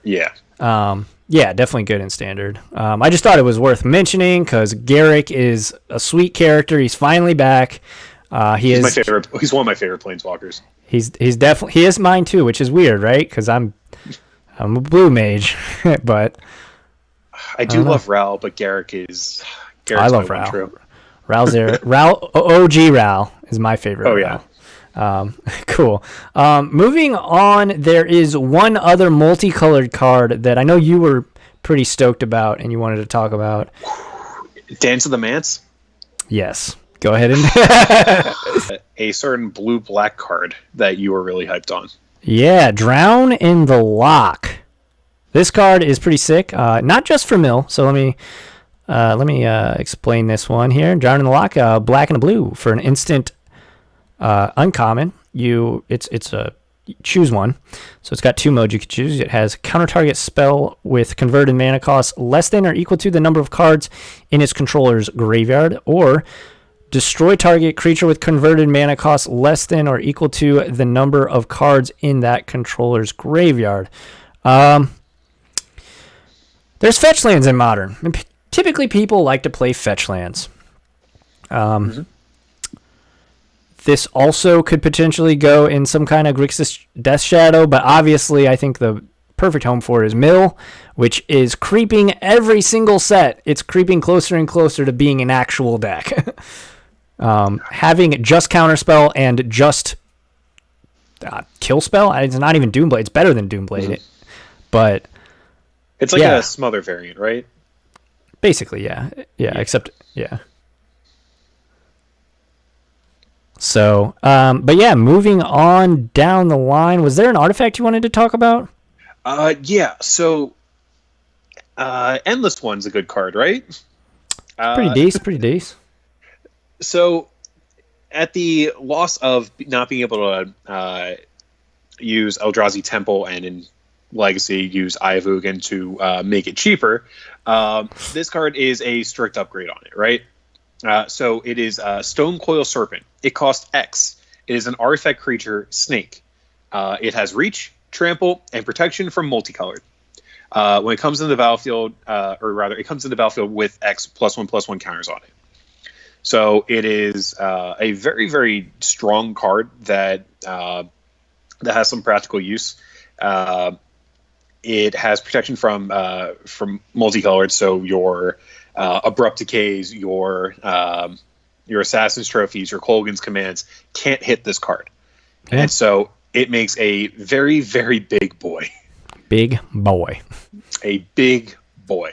Yeah. Yeah, definitely good in standard. I just thought it was worth mentioning because Garruk is a sweet character. He's finally back. He's my favorite. He's one of my favorite Planeswalkers. He's definitely, he is mine too, which is weird, right? Because I'm a blue mage, but I do love Ral, but Garruk's I love Ral. Ral's there. OG Ral is my favorite. Oh yeah. Cool. Moving on, there is one other multicolored card that I know you were pretty stoked about and you wanted to talk about. Dance of the Manse? Yes. Go ahead and... A certain blue-black card that you were really hyped on. Yeah, Drown in the Lock. This card is pretty sick. Not just for mill, so let me explain this one here. Drown in the Lock, black and a blue for an instant uncommon. It's a choose one, so it's got 2 modes you can choose. It has counter target spell with converted mana cost less than or equal to the number of cards in its controller's graveyard, or destroy target creature with converted mana cost less than or equal to the number of cards in that controller's graveyard. There's fetch lands in Modern, and typically people like to play fetch lands. this also could potentially go in some kind of Grixis Death Shadow, but obviously I think the perfect home for it is Mill, which is creeping every single set. It's creeping closer and closer to being an actual deck. Having just Counterspell and just Kill Spell, it's not even Doomblade. It's better than Doomblade, but it's like a Smother variant, right? Basically, yeah, except So, but yeah, moving on down the line, was there an artifact you wanted to talk about? Yeah. So, Endless One's a good card, right? Pretty decent. So, at the loss of not being able to use Eldrazi Temple and in Legacy use Eye of Ugin to make it cheaper, this card is a strict upgrade on it, right? So it is Stone Coil Serpent. It costs X. It is an artifact creature, Snake. It has reach, trample, and protection from multicolored. When it comes into the battlefield, it comes into the battlefield with X +1/+1 counters on it. So it is a very, very strong card that has some practical use. It has protection from multicolored, so your Abrupt Decays, your Assassin's Trophies, your Kolgan's Commands can't hit this card. Yeah. And so it makes a very, very big boy. Big boy. A big boy.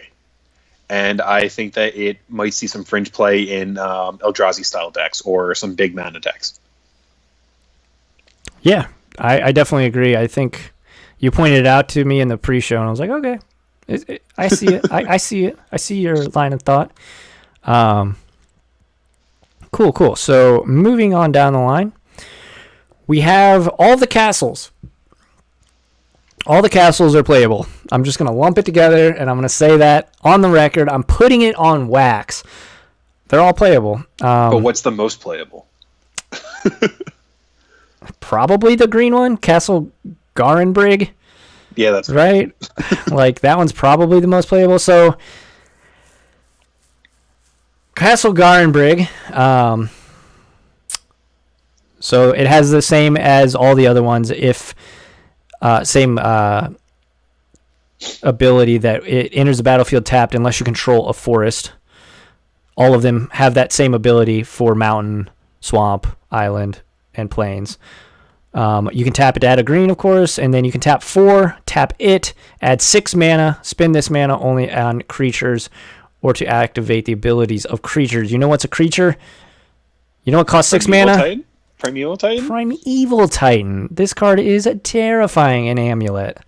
And I think that it might see some fringe play in Eldrazi-style decks or some big mana decks. Yeah, I definitely agree. I think you pointed it out to me in the pre-show, and I was like, okay. I see it. I see it. I see your line of thought. Cool. So moving on down the line, we have all the castles. All the castles are playable. I'm just going to lump it together, and I'm going to say that on the record. I'm putting it on wax. They're all playable. But what's the most playable? Probably the green one, Castle Garenbrig. Yeah, that's right. Like, that one's probably the most playable. So, Castle Garenbrig. So it has the same as all the other ones. If same ability that it enters the battlefield tapped unless you control a forest. All of them have that same ability for mountain, swamp, island, and plains. You can tap it to add a green, of course, and then you can tap 4, tap it, add 6 mana, spend this mana only on creatures or to activate the abilities of creatures. You know what's a creature? You know what costs 6 mana? Titan? Primeval Titan? Primeval Titan. This card is terrifying in Amulet.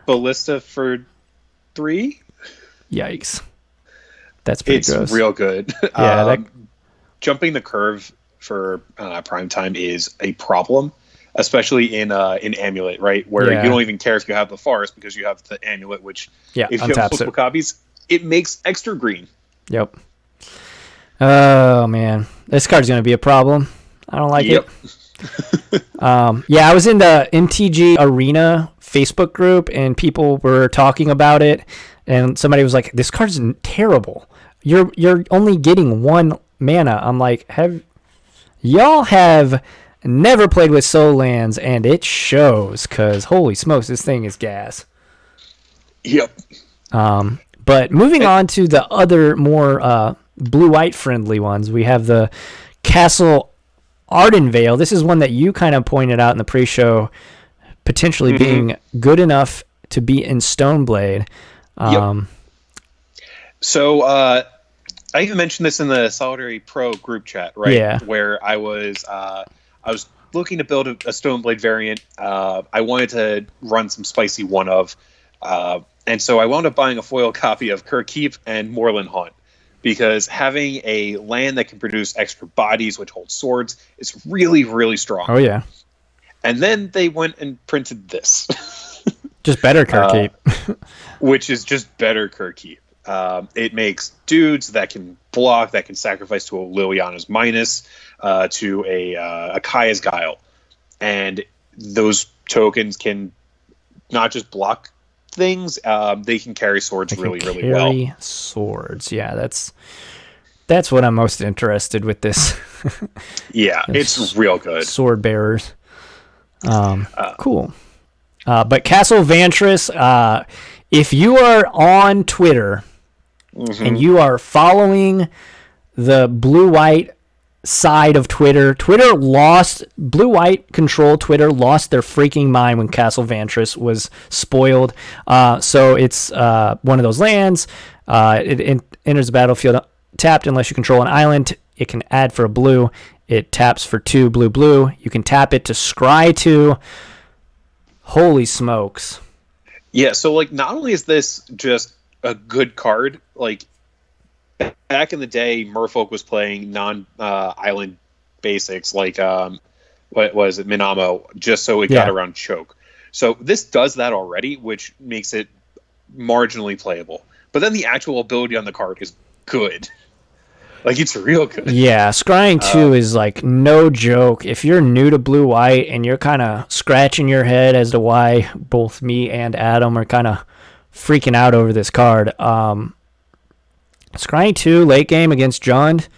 Ballista for 3? Yikes. That's pretty gross. It's real good. Yeah, jumping the curve for prime time is a problem, especially in Amulet, right? Where you don't even care if you have the forest because you have the Amulet, which if you have multiple copies, it makes extra green. Yep. Oh man, this card's gonna be a problem. I don't like it. I was in the MTG Arena Facebook group and people were talking about it, and somebody was like, "This card's terrible. You're only getting 1 mana." I'm like, y'all have never played with Soul Lands, and it shows, because holy smokes, this thing is gas. Yep. But moving on to the other more blue-white friendly ones, we have the Castle Ardenvale. This is one that you kind of pointed out in the pre-show, potentially being good enough to be in Stoneblade. Yep. So I even mentioned this in the SolitaryPro group chat, right? Yeah. Where I was looking to build a Stoneblade variant. I wanted to run some spicy one of, and so I wound up buying a foil copy of Kirkkeep and Moorland Haunt, because having a land that can produce extra bodies which hold swords is really, really strong. Oh yeah. And then they went and printed this. Just better Kirkkeep. Which is just better Kirkkeep. It makes dudes that can block, that can sacrifice to a Liliana's Minus, to a Kaya's Guile. And those tokens can not just block things, they can carry swords really well. Swords, yeah, that's That's what I'm most interested with this. Yeah, it's real good. Sword bearers. Cool. But Castle Vantress, if you are on Twitter and you are following the blue-white side of Twitter, blue-white control Twitter lost their freaking mind when Castle Vantress was spoiled. So it's one of those lands. It enters the battlefield tapped unless you control an island. It can add for a blue. It taps for 2 blue. You can tap it to scry 2. Holy smokes. Yeah, so like not only is this just a good card, like back in the day, Merfolk was playing non-island basics like what was it, Minamo, just so it got around choke. So this does that already, which makes it marginally playable. But then the actual ability on the card is good. Like, it's real good. Yeah, scrying 2 is like no joke. If you're new to blue-white and you're kind of scratching your head as to why both me and Adam are kind of freaking out over this card, scrying 2 late game against Jund,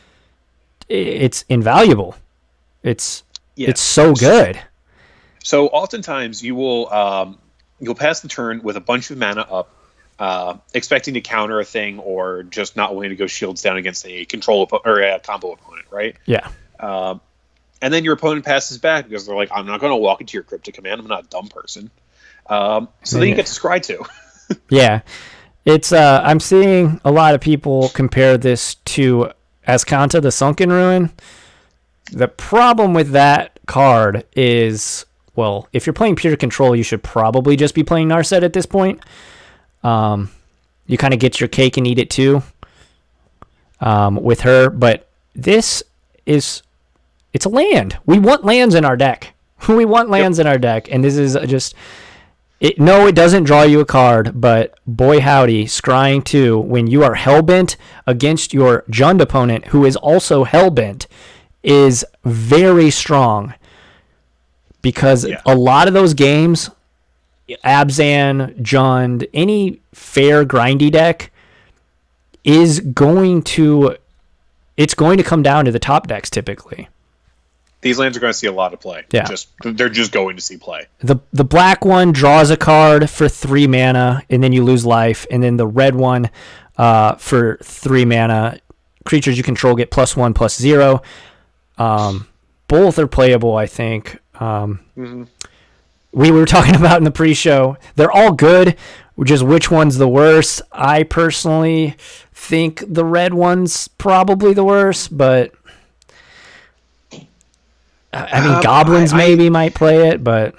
it's invaluable. It's so good. So oftentimes you will you'll pass the turn with a bunch of mana up, expecting to counter a thing or just not wanting to go shields down against a or a combo opponent, right? Yeah. And then your opponent passes back because they're like, I'm not going to walk into your cryptic command. I'm not a dumb person. So then you get to scry 2. Yeah. It's I'm seeing a lot of people compare this to Azcanta, the Sunken Ruin. The problem with that card is, well, if you're playing pure control, you should probably just be playing Narset at this point. You kind of get your cake and eat it too with her, but this is, it's a land. We want lands in our deck. We want lands in our deck, and this is just, it doesn't draw you a card, but boy howdy, scrying 2, when you are hellbent against your Jund opponent, who is also hellbent, is very strong, because a lot of those games, Abzan, Jund, any fair grindy deck is going to come down to the top decks typically. These lands are going to see a lot of play. Yeah. They're just going to see play. The black one draws a card for 3 mana, and then you lose life, and then the red one for 3 mana, creatures you control get +1/+0. Both are playable, I think. We were talking about in the pre-show, they're all good, just which one's the worst. I personally think the red one's probably the worst, but I mean, goblins maybe might play it, but...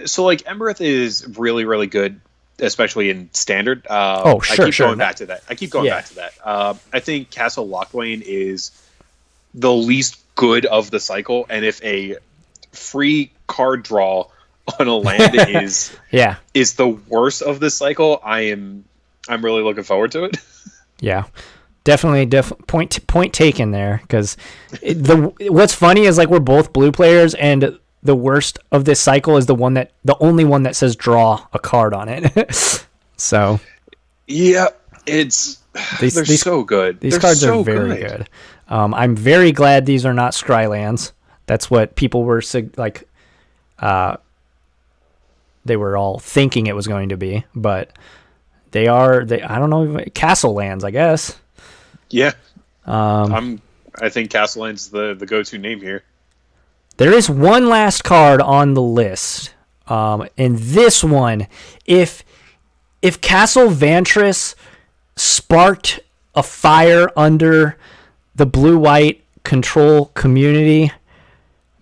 So, like, Embereth is really, really good, especially in Standard. Sure, I keep going back to that. I think Castle Locthwain is the least good of the cycle, and if a free card draw on a land is the worst of this cycle, I'm really looking forward to it. Yeah, definitely point taken there, because what's funny is, like, we're both blue players, and the worst of this cycle is the only one that says draw a card on it. So yeah, they're so good. These cards are very good. I'm very glad these are not scry lands. That's what people were like. They were all thinking it was going to be, but they are. I don't know, castle lands, I guess. Yeah. I think castle lands the go-to name here. There is one last card on the list, and this one, if Castle Vantress sparked a fire under the blue-white control community,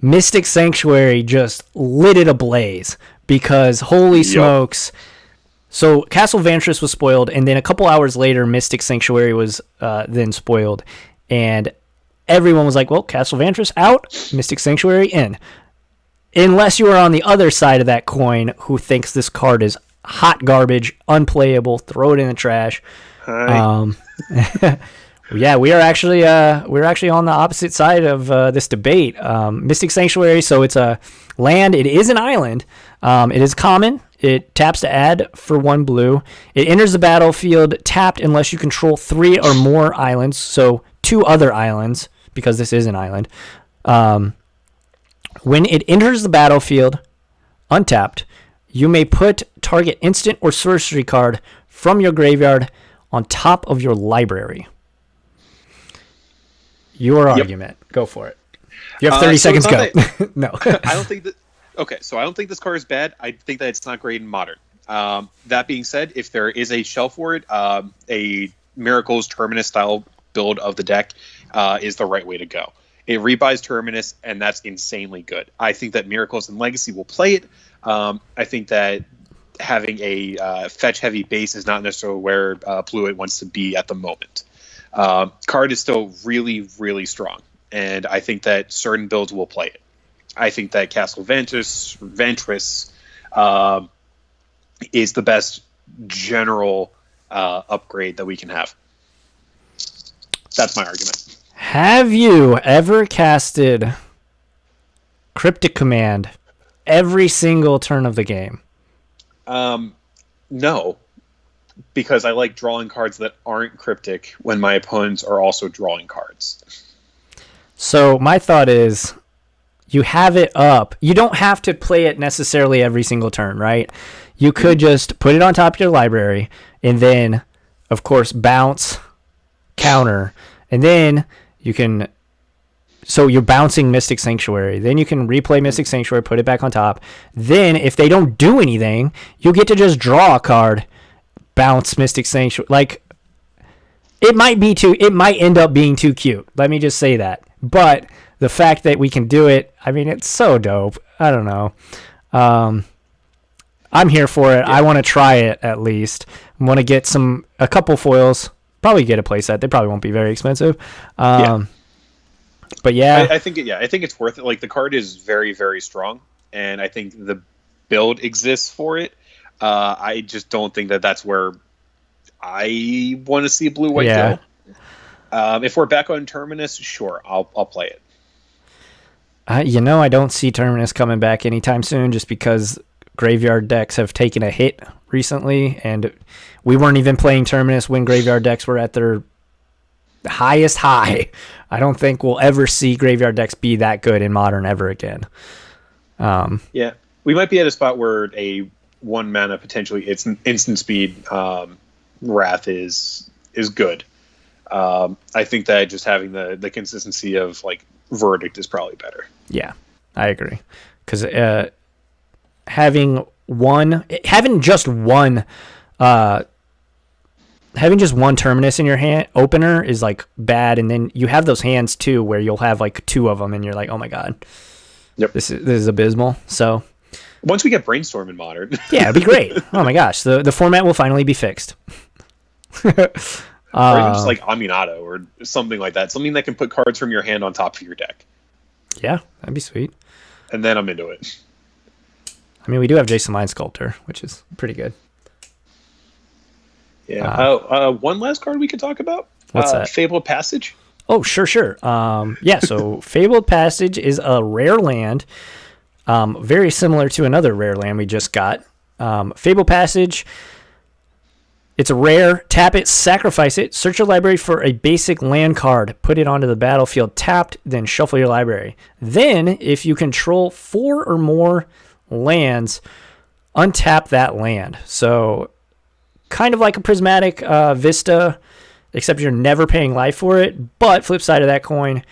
Mystic Sanctuary just lit it ablaze, because holy smokes. So Castle Vantress was spoiled, and then a couple hours later, Mystic Sanctuary was then spoiled, and everyone was like, well, Castle Vantress out, Mystic Sanctuary in. Unless you are on the other side of that coin, who thinks this card is hot garbage, unplayable, throw it in the trash. Yeah, we're actually on the opposite side of this debate. Mystic Sanctuary, so it's a land. It is an island. It is common. It taps to add for 1 blue. It enters the battlefield tapped unless you control 3 or more islands, so 2 other islands, because this is an island. When it enters the battlefield untapped, you may put target instant or sorcery card from your graveyard on top of your library. Your argument. Go for it. You have 30 seconds. Go. No. I don't think that. Okay, so I don't think this card is bad. I think that it's not great in Modern. That being said, if there is a shelf for it, a Miracles Terminus style build of the deck is the right way to go. It rebuys Terminus, and that's insanely good. I think that Miracles and Legacy will play it. I think that having a fetch-heavy base is not necessarily where Pluit wants to be at the moment. Card is still really, really strong, and I think that certain builds will play it. I think that Castle Ventress is the best general upgrade that we can have. That's my argument. Have you ever casted Cryptic Command every single turn of the game? No, because I like drawing cards that aren't cryptic when my opponents are also drawing cards. So my thought is, you have it up. You don't have to play it necessarily every single turn, right? You could just put it on top of your library, and then, of course, bounce, counter, and then you can... So you're bouncing Mystic Sanctuary. Then you can replay Mystic Sanctuary, put it back on top. Then, if they don't do anything, you get to just draw a card, bounce Mystic Sanctuary. Like, it might end up being too cute. Let me just say that. But the fact that we can do it, I mean, it's so dope. I don't know. I'm here for it. Yeah. I want to try it at least. I want to get a couple foils. Probably get a playset. They probably won't be very expensive. But yeah, I think it's worth it. Like, the card is very, very strong, and I think the build exists for it. I just don't think that that's where I want to see blue-white go. If we're back on Terminus, sure, I'll play it. I don't see Terminus coming back anytime soon, just because graveyard decks have taken a hit recently, and we weren't even playing Terminus when graveyard decks were at their highest high. I don't think we'll ever see graveyard decks be that good in Modern ever again. Yeah, we might be at a spot where a 1 mana potentially it's an instant speed Wrath is good. I think that just having the consistency of like Verdict is probably better. Yeah, I agree. Because having just one Terminus in your hand opener is like bad, and then you have those hands too where you'll have like 2 of them, and you're like, oh my god, yep, this is abysmal. So once we get Brainstorm in Modern, yeah, it'd be great. Oh my gosh, the format will finally be fixed. Or even just like Amunato or something like that. Something that can put cards from your hand on top of your deck. Yeah, that'd be sweet. And then I'm into it. I mean, we do have Jason Mind Sculptor, which is pretty good. Yeah. One last card we could talk about. What's that? Fabled Passage. Oh, sure. Yeah, so Fabled Passage is a rare land, very similar to another rare land we just got. Fabled Passage... It's a rare. Tap it, sacrifice it, search your library for a basic land card, put it onto the battlefield tapped, then shuffle your library. Then, if you control 4 or more lands, untap that land. So, kind of like a Prismatic Vista, except you're never paying life for it. But, flip side of that coin,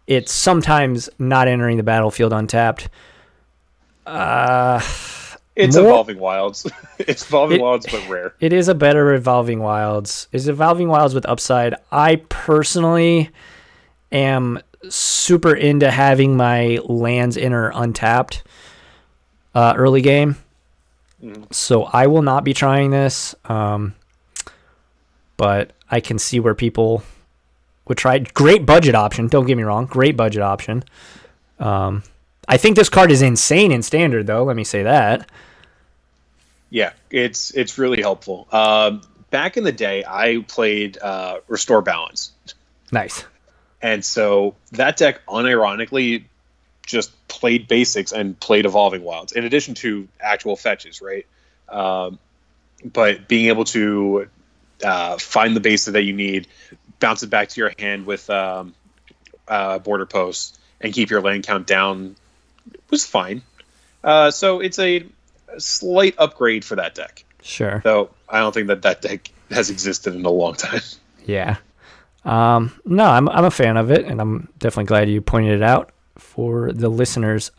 it's sometimes not entering the battlefield untapped. It's Evolving Wilds. It's Evolving Wilds, but rare. It is a better Evolving Wilds. It's Evolving Wilds with upside. I personally am super into having my lands enter untapped early game. So I will not be trying this. But I can see where people would try. Great budget option. Don't get me wrong. Great budget option. I think this card is insane in Standard, though. Let me say that. Yeah, it's really helpful. Back in the day, I played Restore Balance. Nice. And so that deck, unironically, just played basics and played Evolving Wilds, in addition to actual fetches, right? But being able to find the basic that you need, bounce it back to your hand with border posts and keep your land count down was fine. So it's a slight upgrade for that deck. Sure. Though I don't think that deck has existed in a long time. Yeah. No, I'm a fan of it, and I'm definitely glad you pointed it out for the listeners.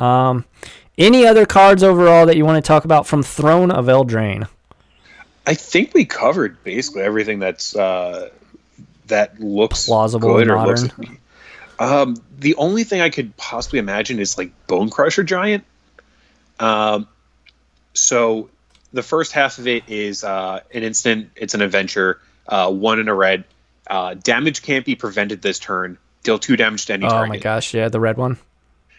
Any other cards overall that you want to talk about from Throne of Eldraine? I think we covered basically everything that's that looks plausible, good modern. Or looks. The only thing I could possibly imagine is like Bone Crusher Giant. So the first half of it is an instant. It's an adventure. 1 in a red. Damage can't be prevented this turn. Deal 2 damage to any target. Oh my gosh, yeah, the red one.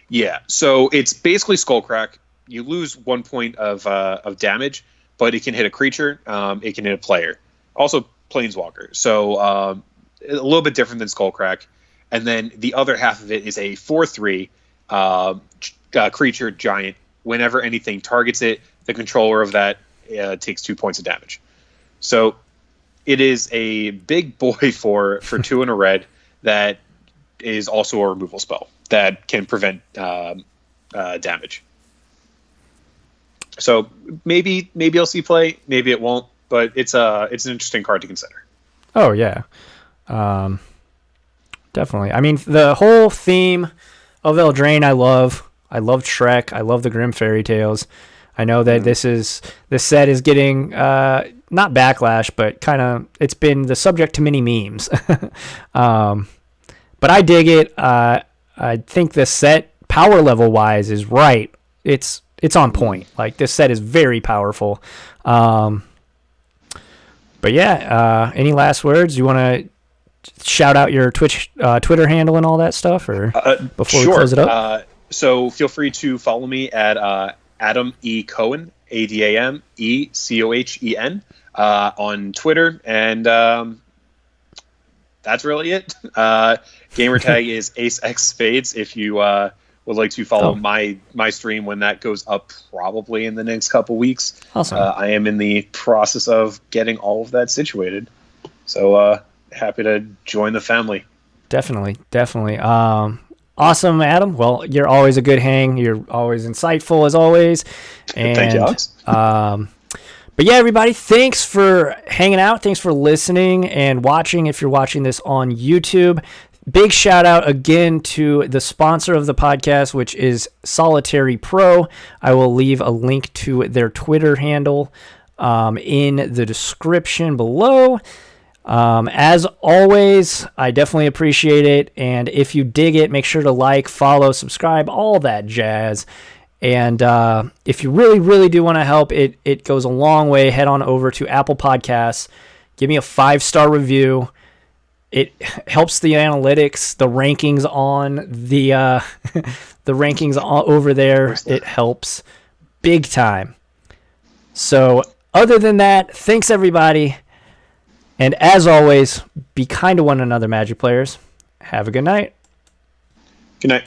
Yeah, so it's basically Skullcrack. You lose 1 point of damage, but it can hit a creature. It can hit a player. Also, Planeswalker. So a little bit different than Skullcrack. And then the other half of it is a 4/3 creature giant. Whenever anything targets it, the controller of that takes 2 points of damage. So it is a big boy for 2 in a red that is also a removal spell that can prevent damage. So maybe I'll see play, maybe it won't, but it's an interesting card to consider. Oh yeah, definitely. I mean, the whole theme of Eldraine, I love. I love Shrek. I love the Grimm Fairy Tales. I know that this set is getting not backlash, but kind of it's been the subject to many memes. But I dig it. I think the set power level wise is right. It's on point. Like this set is very powerful. But yeah, any last words? You want to shout out your Twitter handle and all that stuff, or before we close it up? So feel free to follow me at Adam E. Cohen, ADAMECOHEN, on Twitter, and that's really it. Gamertag is AceXSpades if you would like to follow my stream when that goes up, probably in the next couple weeks. Awesome. I am in the process of getting all of that situated, so happy to join the family. Definitely. Awesome, Adam. Well, you're always a good hang. You're always insightful as always. And, thank you, Alex. But yeah, everybody, thanks for hanging out. Thanks for listening and watching if you're watching this on YouTube. Big shout out again to the sponsor of the podcast, which is SolitaryPro. I will leave a link to their Twitter handle in the description below. As always, I definitely appreciate it. And if you dig it, make sure to like, follow, subscribe, all that jazz. And if you really, really do want to help, it goes a long way. Head on over to Apple Podcasts. Give me a 5-star review. It helps the analytics, the rankings on the the rankings over there. It helps big time. So other than that, thanks everybody. And as always, be kind to one another, Magic players. Have a good night. Good night.